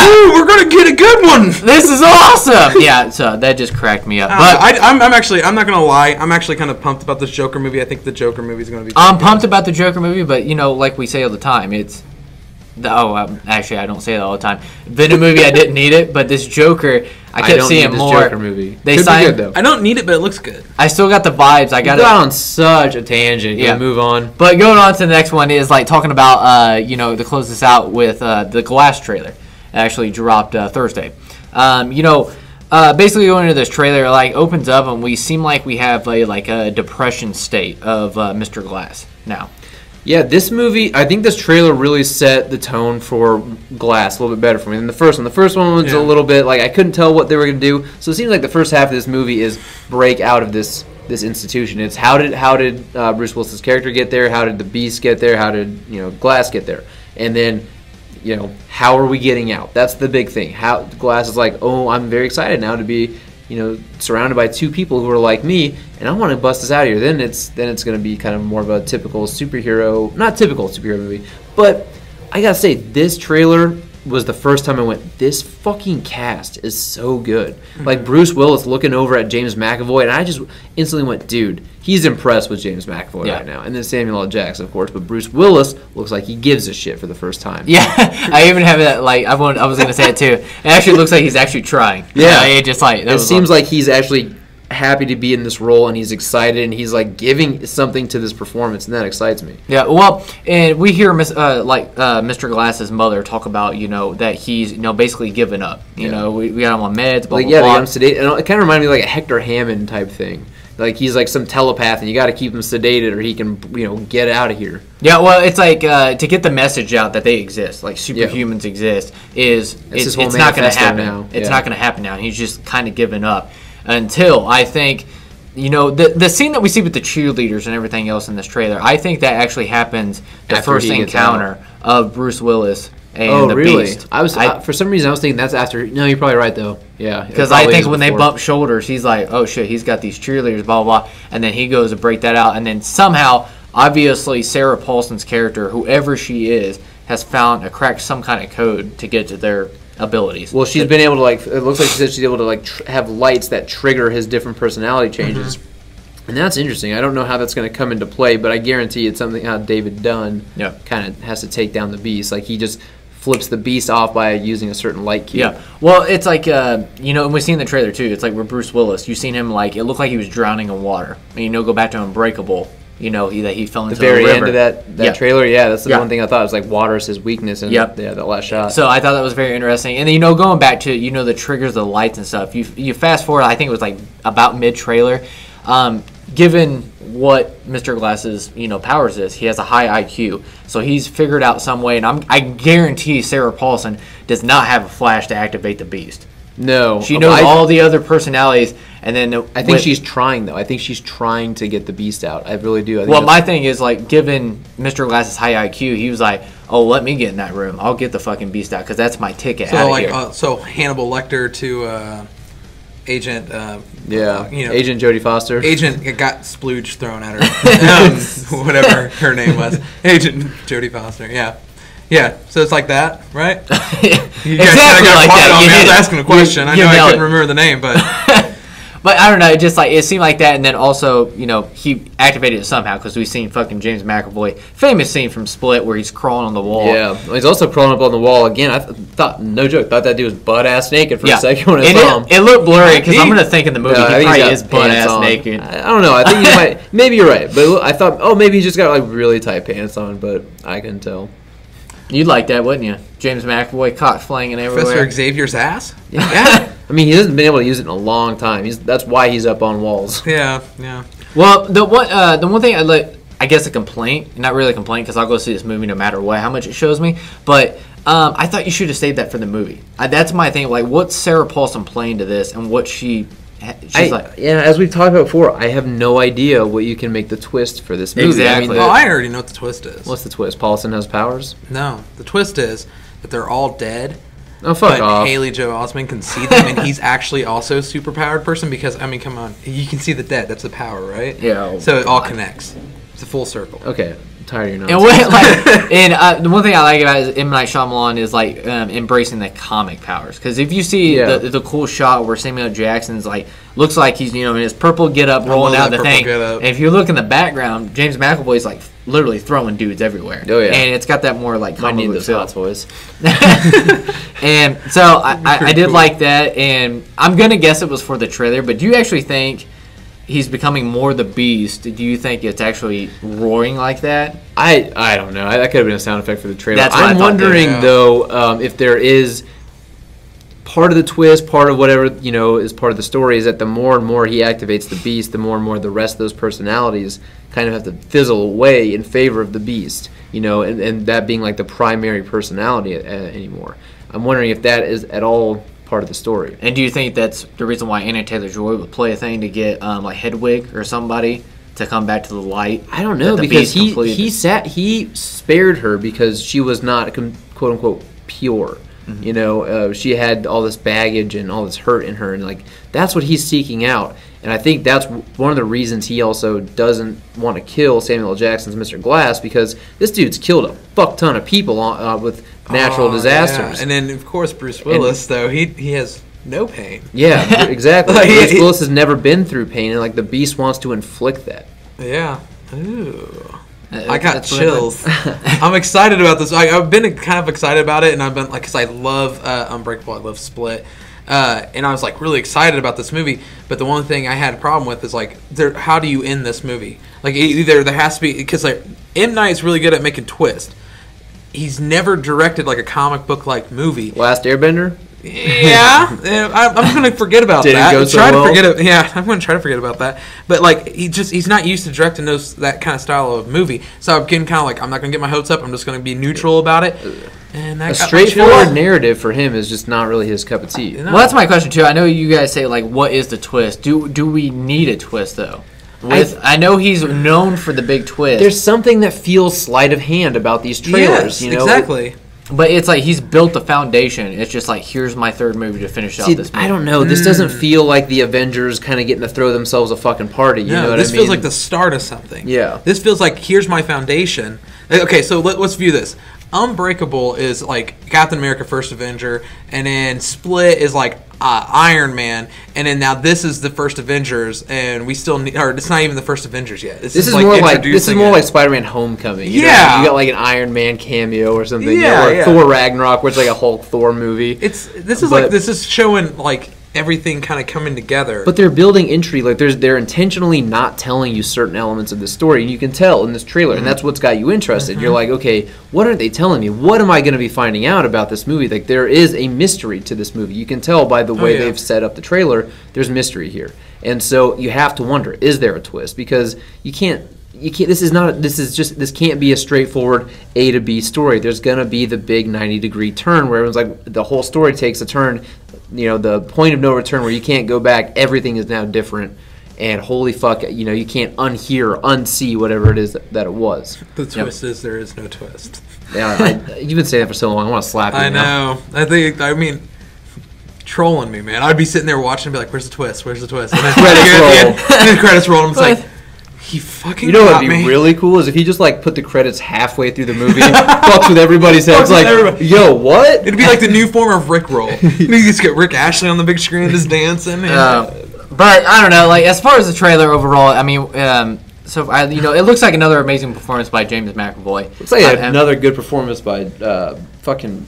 Ooh, we're gonna get a good one. this is awesome. Yeah, so that just cracked me up. But I'm not gonna lie. I'm actually kind of pumped about this Joker movie. I think the Joker movie is gonna be. I'm pumped about the Joker movie, but like we say all the time, it's actually I don't say that all the time. Venom movie, I didn't need it, but this Joker, I kept seeing this more. Joker movie. They Could signed. be good though. I don't need it, but it looks good. I still got the vibes. I got You it. got on such a tangent. Yeah. Yeah. Move on. But going on to the next one is like talking about to close this out with the Glass trailer. It actually dropped Thursday. Basically going into this trailer, like opens up and we seem like we have a depression state of Mr. Glass now. Yeah, this movie, I think this trailer really set the tone for Glass a little bit better for me than the first one. The first one was a little bit, I couldn't tell what they were going to do. So it seems like the first half of this movie is break out of this institution. It's how did Bruce Willis's character get there? How did the Beast get there? How did, Glass get there? And then, how are we getting out? That's the big thing. How Glass is like, oh, I'm very excited now to be surrounded by two people who are like me, and I want to bust this out of here. Then it's going to be kind of more of a not typical superhero movie. But I gotta say, this trailer was the first time I went, this fucking cast is so good. Mm-hmm. Like Bruce Willis looking over at James McAvoy, and I just instantly went, dude, he's impressed with James McAvoy right now. And then Samuel L. Jackson, of course, but Bruce Willis looks like he gives a shit for the first time. Yeah, I even have that. I was gonna say it too. It actually looks like he's actually trying. Yeah, it seems like he's actually happy to be in this role, and he's excited, and he's giving something to this performance, and that excites me. Yeah, well, and we hear Mr. Glass's mother talk about that he's basically given up. We got him on meds. Blah, blah, they got him sedated, and it kind of reminded me of a Hector Hammond type thing. Like he's like some telepath, and you got to keep him sedated, or he can get out of here. Yeah, well, it's to get the message out that they exist, like superhumans exist. It's not going to happen now. It's not going to happen now. He's just kind of given up. Until I think, the scene that we see with the cheerleaders and everything else in this trailer, I think that actually happens the After first he gets encounter of Bruce Willis and the Beast. For some reason I was thinking that's after. No, you're probably right though. Yeah, because I think when they bump shoulders, he's like, oh shit, he's got these cheerleaders, blah blah blah, and then he goes to break that out, and then somehow, obviously, Sarah Paulson's character, whoever she is, has found cracked some kind of code to get to their abilities. Well, she's been able to it looks like she said she's able to have lights that trigger his different personality changes. Mm-hmm. And that's interesting. I don't know how that's going to come into play, but I guarantee it's something how David Dunn kind of has to take down the Beast. He just flips the Beast off by using a certain light cube. Yeah. Well, it's and we've seen the trailer too. It's like with Bruce Willis. You've seen him it looked like he was drowning in water. Go back to Unbreakable. That he fell into the river. The very end of that trailer, that's the one thing I thought was water is his weakness in that last shot. So I thought that was very interesting. And then going back to the triggers, the lights and stuff. You fast forward, I think it was about mid trailer. Given what Mr. Glass's powers is, he has a high IQ, so he's figured out some way. And I guarantee Sarah Paulson does not have a flash to activate the Beast. No. She knows all the other personalities, and then I think she's trying, though. I think she's trying to get the Beast out. I really do. Well, my thing is, like, given Mr. Glass's high IQ, he was like, oh, let me get in that room. I'll get the fucking Beast out, because that's my ticket out of here. So Hannibal Lecter to Agent... Agent Jodie Foster. Agent got splooge thrown at her. Whatever her name was. Agent Jodie Foster, yeah. Yeah, so it's like that, right? You guys exactly got like quiet that. on me. I was asking a question. I know I couldn't remember the name, but... But I don't know, it seemed like that, and then also, he activated it somehow, because we've seen fucking James McAvoy, famous scene from Split where he's crawling on the wall. Yeah, he's also crawling up on the wall again. I thought, no joke, that dude was butt-ass naked for a second when I saw him. It looked blurry, because I'm going to think in the movie he probably is butt-ass naked. I don't know, I think he might, maybe you're right, but I thought, maybe he just got like really tight pants on, but I couldn't tell. You'd like that, wouldn't you? James McAvoy, cock flanging everywhere. Professor Xavier's ass? Yeah. I mean, he hasn't been able to use it in a long time. That's why he's up on walls. Yeah. Well, the one thing I guess a complaint, not really a complaint, because I'll go see this movie no matter what, how much it shows me, but I thought you should have saved that for the movie. That's my thing. Like, what's Sarah Paulson playing to this, and what she's like? Yeah, as we've talked about before, I have no idea what you can make the twist for this movie. Exactly. I already know what the twist is. What's the twist? Paulson has powers? No, the twist is that they're all dead. Oh, fuck off. Haley Joel Osment can see them, and he's actually also a superpowered person because, I mean, come on. You can see the dead. That's the power, right? Yeah. So it all connects. It's a full circle. Okay. I'm tired of your nonsense. The one thing I like about M. Night Shyamalan is, like, embracing the comic powers. Because if you see the cool shot where Samuel Jackson's, like, looks like he's, in his purple get-up rolling out the thing. And if you look in the background, James McAvoy's, like, literally throwing dudes everywhere. Oh, yeah. And it's got that more, like, comic book feel. Voice. And so I did like that, and I'm going to guess it was for the trailer, but do you actually think he's becoming more the Beast? Do you think it's actually roaring like that? I don't know. That could have been a sound effect for the trailer. I'm wondering, though, if there is part of the twist, part of whatever, is part of the story, is that the more and more he activates the Beast, the more and more the rest of those personalities kind of have to fizzle away in favor of the Beast, and that being like the primary personality anymore. I'm wondering if that is at all part of the story. And do you think that's the reason why Anna Taylor-Joy would play a thing to get like Hedwig or somebody to come back to the light? I don't know, because he spared her because she was not quote unquote pure. Mm-hmm. She had all this baggage and all this hurt in her, and like that's what he's seeking out. And I think that's one of the reasons he also doesn't want to kill Samuel L. Jackson's Mr. Glass, because this dude's killed a fuck ton of people with natural disasters. Yeah. And then, of course, Bruce Willis, though, he has no pain. Yeah, exactly. Bruce Willis has never been through pain, and like the Beast wants to inflict that. Yeah. Ooh. I got chills. I'm excited about this. I've been kind of excited about it, and I've been like, because I love Unbreakable, I love Split. And I was like really excited about this movie, but the one thing I had a problem with is like, how do you end this movie? Like, either there has to be, because like M. Night's really good at making twists. He's never directed like a comic book like movie. Last Airbender. Yeah, I'm gonna forget about that. I'm gonna try to forget about that. But like, he's not used to directing that kind of style of movie. So I'm getting kind of like, I'm not gonna get my hopes up. I'm just gonna be neutral about it. And a straightforward narrative for him is just not really his cup of tea. Well, that's my question too. I know you guys say like, what is the twist? Do we need a twist though? I know he's known for the big twist. There's something that feels sleight of hand about these trailers. Yes, exactly. But it's like he's built the foundation. It's just like, here's my third movie to finish out this movie. I don't know. This doesn't feel like the Avengers kind of getting to throw themselves a fucking party. You know what I mean? This feels like the start of something. Yeah. This feels like, here's my foundation. Okay, so let's view this. Unbreakable is like Captain America: First Avenger, and then Split is like Iron Man, and then now this is the first Avengers, and we still need, or it's not even the first Avengers yet. This is more like Spider-Man: Homecoming. You know? You got like an Iron Man cameo or something. Or Thor Ragnarok, which is like a Hulk Thor movie. This is showing like everything kind of coming together. But they're building intrigue. Like they're intentionally not telling you certain elements of the story, and you can tell in this trailer, and that's what's got you interested. You're like, okay, what aren't they telling me? What am I going to be finding out about this movie? Like, there is a mystery to this movie. You can tell by the way they've set up the trailer. There's mystery here, and so you have to wonder: is there a twist? Because you can't. This can't be a straightforward A to B story. There's gonna be the big 90-degree turn where everyone's like, the whole story takes a turn the point of no return where you can't go back. Everything is now different. And holy fuck, you can't unhear or unsee whatever it is that it was. The twist is there is no twist. Yeah, you've been saying that for so long. I want to slap you. I know. I mean, trolling me, man. I'd be sitting there watching and be like, "Where's the twist? Where's the twist?" And then credits roll. And I'm like, he fucking. You know got what'd be me. really cool is if he just put the credits halfway through the movie, and fucks with everybody's heads. Like, yo, what? It'd be like the new form of Rickroll. You just get Rick Ashley on the big screen just dancing. But I don't know. Like as far as the trailer overall, I mean, it looks like another amazing performance by James McAvoy. Looks like another good performance by fucking.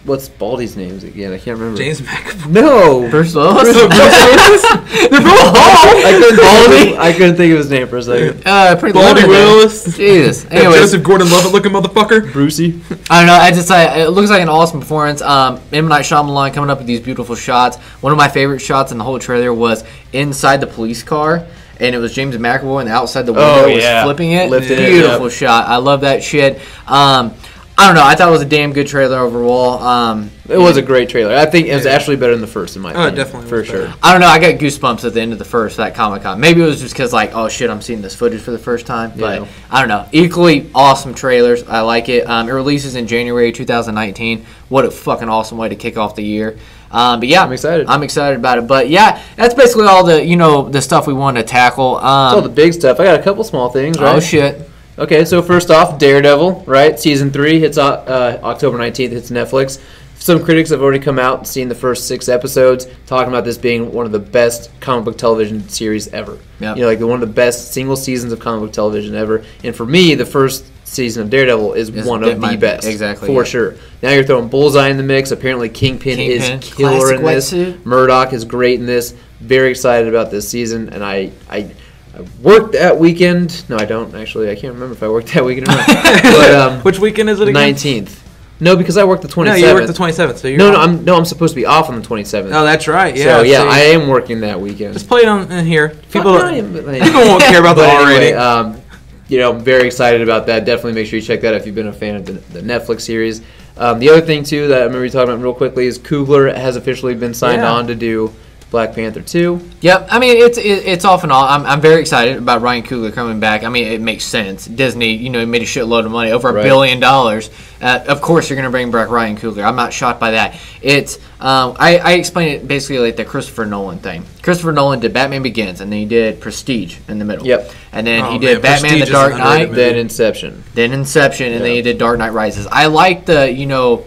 What's Baldy's names again? I can't remember. James McAvoy. No. Bruce Willis. I couldn't think of his name for a second. Pretty Baldy Willis. Jesus. Anyways, Joseph Gordon-Levitt looking motherfucker. Brucey. I don't know. It looks like an awesome performance. M. Night Shyamalan coming up with these beautiful shots. One of my favorite shots in the whole trailer was inside the police car. And it was James McAvoy, and outside the window was flipping it. Lifting Beautiful shot. I love that shit. I don't know. I thought it was a damn good trailer overall. It was a great trailer. I think it was actually better than the first, in my opinion. Definitely. For sure. I don't know. I got goosebumps at the end of the first, that Comic-Con. Maybe it was just because, oh, shit, I'm seeing this footage for the first time. But, I don't know. Equally awesome trailers. I like it. It releases in January 2019. What a fucking awesome way to kick off the year. But, yeah. I'm excited. I'm excited about it. But, yeah, that's basically all the, the stuff we wanted to tackle. It's all the big stuff. I got a couple small things, right? Oh, shit. Okay, so first off, Daredevil, right? Season 3 hits October 19th, hits Netflix. Some critics have already come out and seen the first 6 episodes, talking about this being one of the best comic book television series ever. Yep. One of the best single seasons of comic book television ever. And for me, the first season of Daredevil is one of the best. Exactly. For sure. Now you're throwing Bullseye in the mix. Apparently Kingpin is killer in this. Murdoch is great in this. Very excited about this season, and I worked that weekend. No, I don't actually. I can't remember if I worked that weekend or not. But, which weekend is it again? 19th. No, because I worked the 27th. No, you worked the 27th. So you're I'm supposed to be off on the 27th. Oh, that's right. Yeah. So yeah, I am working that weekend. Just play it on in here. People won't care about the anyway, I'm very excited about that. Definitely make sure you check that if you've been a fan of the Netflix series. The other thing too that I remember you talking about real quickly is Coogler has officially been signed on to do Black Panther 2. Yep. I mean, it's off and on. I'm very excited about Ryan Coogler coming back. I mean, it makes sense. Disney, he made a shitload of money, over $1 billion. Of course, you're going to bring back Ryan Coogler. I'm not shocked by that. It's I explain it basically like the Christopher Nolan thing. Christopher Nolan did Batman Begins, and then he did Prestige in the middle. Yep. And then he did Batman: The Dark Knight. Then Inception. And then he did Dark Knight Rises. I like the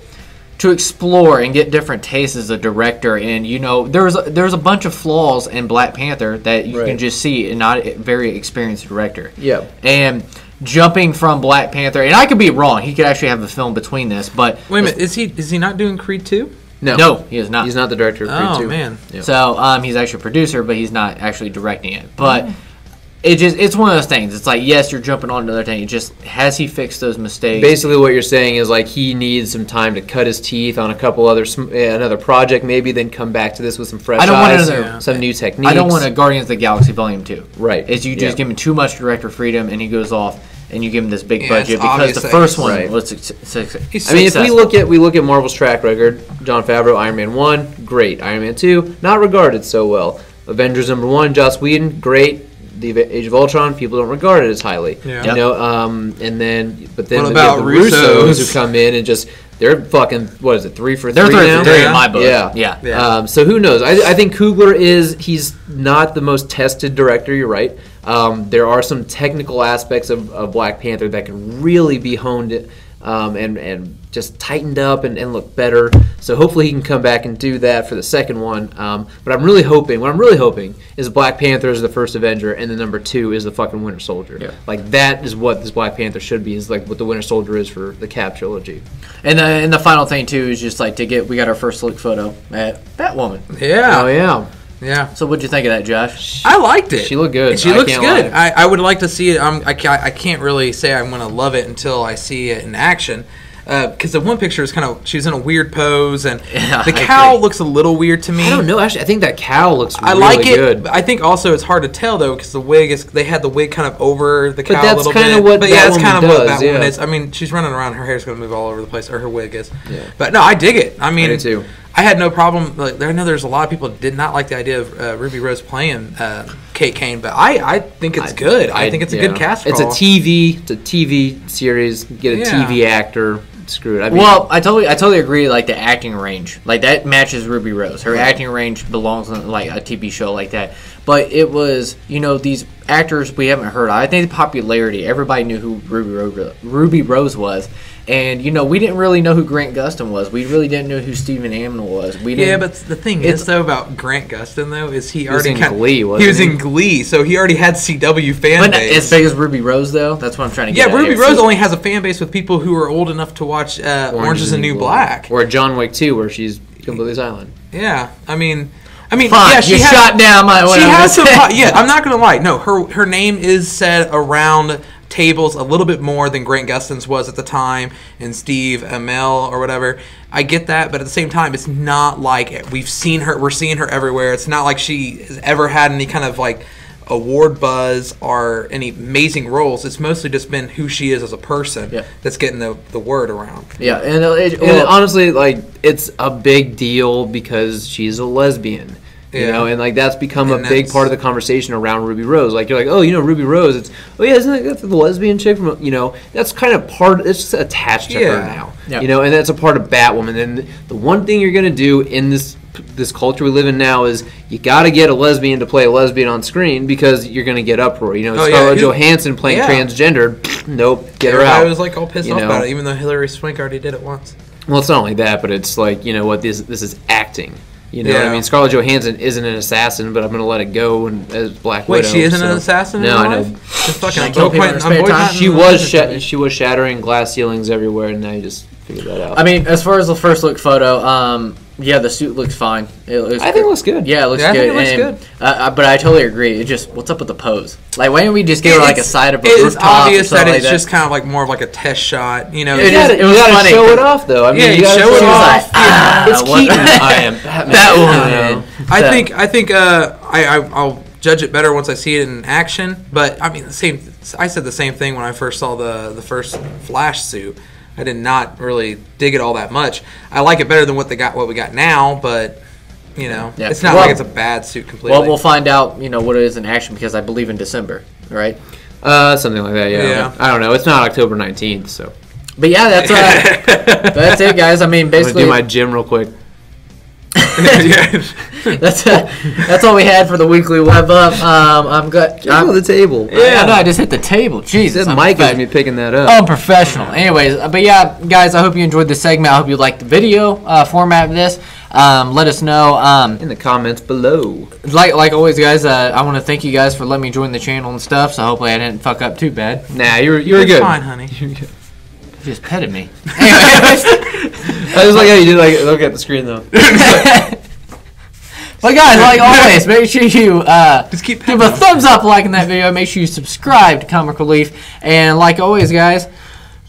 to explore and get different tastes as a director, and there's a bunch of flaws in Black Panther that you can just see in not a very experienced director. Yeah. And jumping from Black Panther, and I could be wrong. He could actually have a film between this, but wait a minute, is he not doing Creed 2? No, he is not. He's not the director of Creed 2. Oh man. Yeah. So he's actually a producer, but he's not actually directing it. But it's one of those things. It's like, yes, you're jumping on another thing. It just, has he fixed those mistakes? Basically, what you're saying is he needs some time to cut his teeth on a couple another project, maybe, then come back to this with some fresh eyes, some new techniques. I don't want a Guardians of the Galaxy Volume 2. Right. Is you just give him too much director freedom, and he goes off, and you give him this big budget because the first one was successful. I mean, if we look at Marvel's track record, Jon Favreau, Iron Man 1, great. Iron Man 2, not regarded so well. Avengers #1, Joss Whedon, great. The Age of Ultron, people don't regard it as highly. Yeah. And then the Russos who come in and just they're fucking 3 for 3 they're 3 now? for 3 in my book. Yeah. So who knows? I think Coogler he's not the most tested director. You're right. There are some technical aspects of Black Panther that can really be honed and just tightened up and look better. So hopefully he can come back and do that for the second one. But I'm really hoping is Black Panther is the first Avenger, and then number 2 is the fucking Winter Soldier. Yeah. That is what this Black Panther should be. Is what the Winter Soldier is for the Cap trilogy. And the final thing too is just we got our first look photo at BatWomen. Yeah. Oh yeah. Yeah. So what'd you think of that, Josh? I liked it. She looked good. She looks good. I would like to see it. I can't really say I'm going to love it until I see it in action. because the one picture is she was in a weird pose, and Yeah, the I cowl agree. looks a little weird to me. I don't know. Actually, I think that cowl looks I really like it. good. But I think also it's hard to tell though because they had the wig kind of over the cowl that's a little kinda bit. what But yeah, that's BatWoman kind of what does, Batwoman yeah. is. I mean, she's running around. Her hair's going to move all over the place, or her wig is. Yeah. But no, I dig it. I mean, I do too. I had no problem. Like, I know there's a lot of people that did not like the idea of Ruby Rose playing Kate Kane, but I think it's good. I think it's a good cast call. It's a TV series. Get a Yeah. TV actor. Screw it. I mean, Well, I totally agree. Like the acting range, like that matches Ruby Rose. Her acting range belongs on like a TV show like that. But it was, these actors we haven't heard of. I think the popularity. Everybody knew who Ruby Rose was, and we didn't really know who Grant Gustin was. We really didn't know who Stephen Amell was. We didn't. Yeah, but the thing is though about Grant Gustin though is he was already in Glee, wasn't he was he? in Glee, so he already had CW fan But base. as big as Ruby Rose, though, that's what I'm trying to get Yeah, at Ruby here. Rose only has a fan base with people who are old enough to watch Orange is the New Black. Or John Wick 2, where she's completely silent. Yeah, I mean, Fine, yeah, she you has, shot down my. She has some. Yeah, I'm not gonna lie. No, her name is said around tables a little bit more than Grant Gustin's was at the time, and Steve Amell or whatever. I get that, but at the same time, it's not like we're seeing her everywhere. It's not like she has ever had any kind of like award buzz or any amazing roles. It's mostly just been who she is as a person that's getting the word around. Yeah, and honestly, like, it's a big deal because she's a lesbian. You know, and like that's become a big part of the conversation around Ruby Rose. Like, you're like, oh, Ruby Rose. It's isn't that the lesbian chick from that's kind of part. It's just attached to her now. Yeah. And that's a part of Batwoman. And the one thing you're gonna do in this culture we live in now is you got to get a lesbian to play a lesbian on screen because you're gonna get uproar. Scarlett Johansson playing transgender. Nope, get her out. I was like all pissed off about it, even though Hilary Swank already did it once. Well, it's not like that, but it's like this is acting. What I mean? Scarlett Johansson isn't an assassin, but I'm going to let it go as Black Widow. Wait, she isn't an assassin? No, I know. Just fucking, I'm boycotting. She was shattering glass ceilings everywhere, and now you just figured that out. I mean, as far as the first look photo, the suit looks fine. I think it looks good. Yeah, it looks good. I think it looks good. But I totally agree. It just, what's up with the pose? Like, why don't we just give her like a side of a It's rooftop obvious that it's like just kind of like more of like a test shot. You was gotta funny. show it off, though. I mean, you gotta show it off. It's Keaton. I am Batwoman. I think I'll judge it better once I see it in action. But I mean, I said the same thing when I first saw the first Flash suit. I did not really dig it all that much. I like it better than what we got now, but it's not like it's a bad suit completely. Well, we'll find out, what it is in action because I believe in December, right? Something like that. Yeah. I don't know. It's not October 19th, so. But yeah, that's it, guys. I mean, basically, I'm gonna do my gym real quick. That's all we had for the weekly web up. I'm good. I'm on the table. Yeah, no, I just hit the table. Jesus, that mic is me picking that up. Oh, I'm professional. Anyways, but yeah, guys, I hope you enjoyed this segment. I hope you liked the video format of this. Let us know in the comments below. Like always, guys. I want to thank you guys for letting me join the channel and stuff. So hopefully I didn't fuck up too bad. Nah, you were good. Fine, honey. You just petted me. I just like how you did look at the screen though. But guys, like always, make sure you just give a thumbs up liking that video. Make sure you subscribe to Comic Relief. And like always, guys,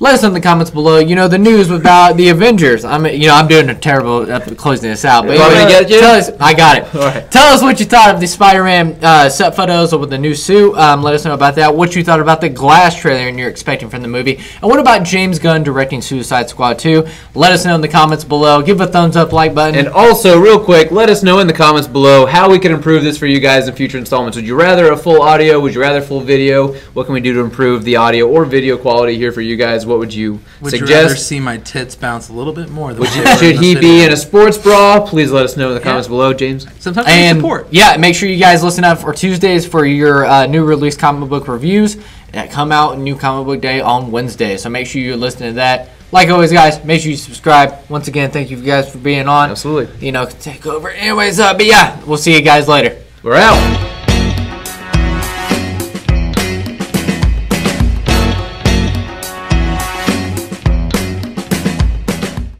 let us know in the comments below. The news about the Avengers. I'm doing a terrible closing this out. But tell us, I got it. Right. Tell us what you thought of the Spider-Man set photos with the new suit. Let us know about that. What you thought about the Glass trailer and you're expecting from the movie. And what about James Gunn directing Suicide Squad 2? Let us know in the comments below. Give a thumbs up, like button. And also, real quick, let us know in the comments below how we can improve this for you guys in future installments. Would you rather a full audio? Would you rather full video? What can we do to improve the audio or video quality here for you guys? What would you Would suggest? you rather see my tits bounce a little bit more than should he be in a sports bra? Please let us know in the comments below, James. Sometimes we need support. Yeah, make sure you guys listen up for Tuesdays for your new release comic book reviews that come out New Comic Book Day on Wednesday. So make sure you listen to that. Like always, guys, make sure you subscribe. Once again, thank you guys for being on. Absolutely. Take over. Anyways, but yeah, we'll see you guys later. We're out.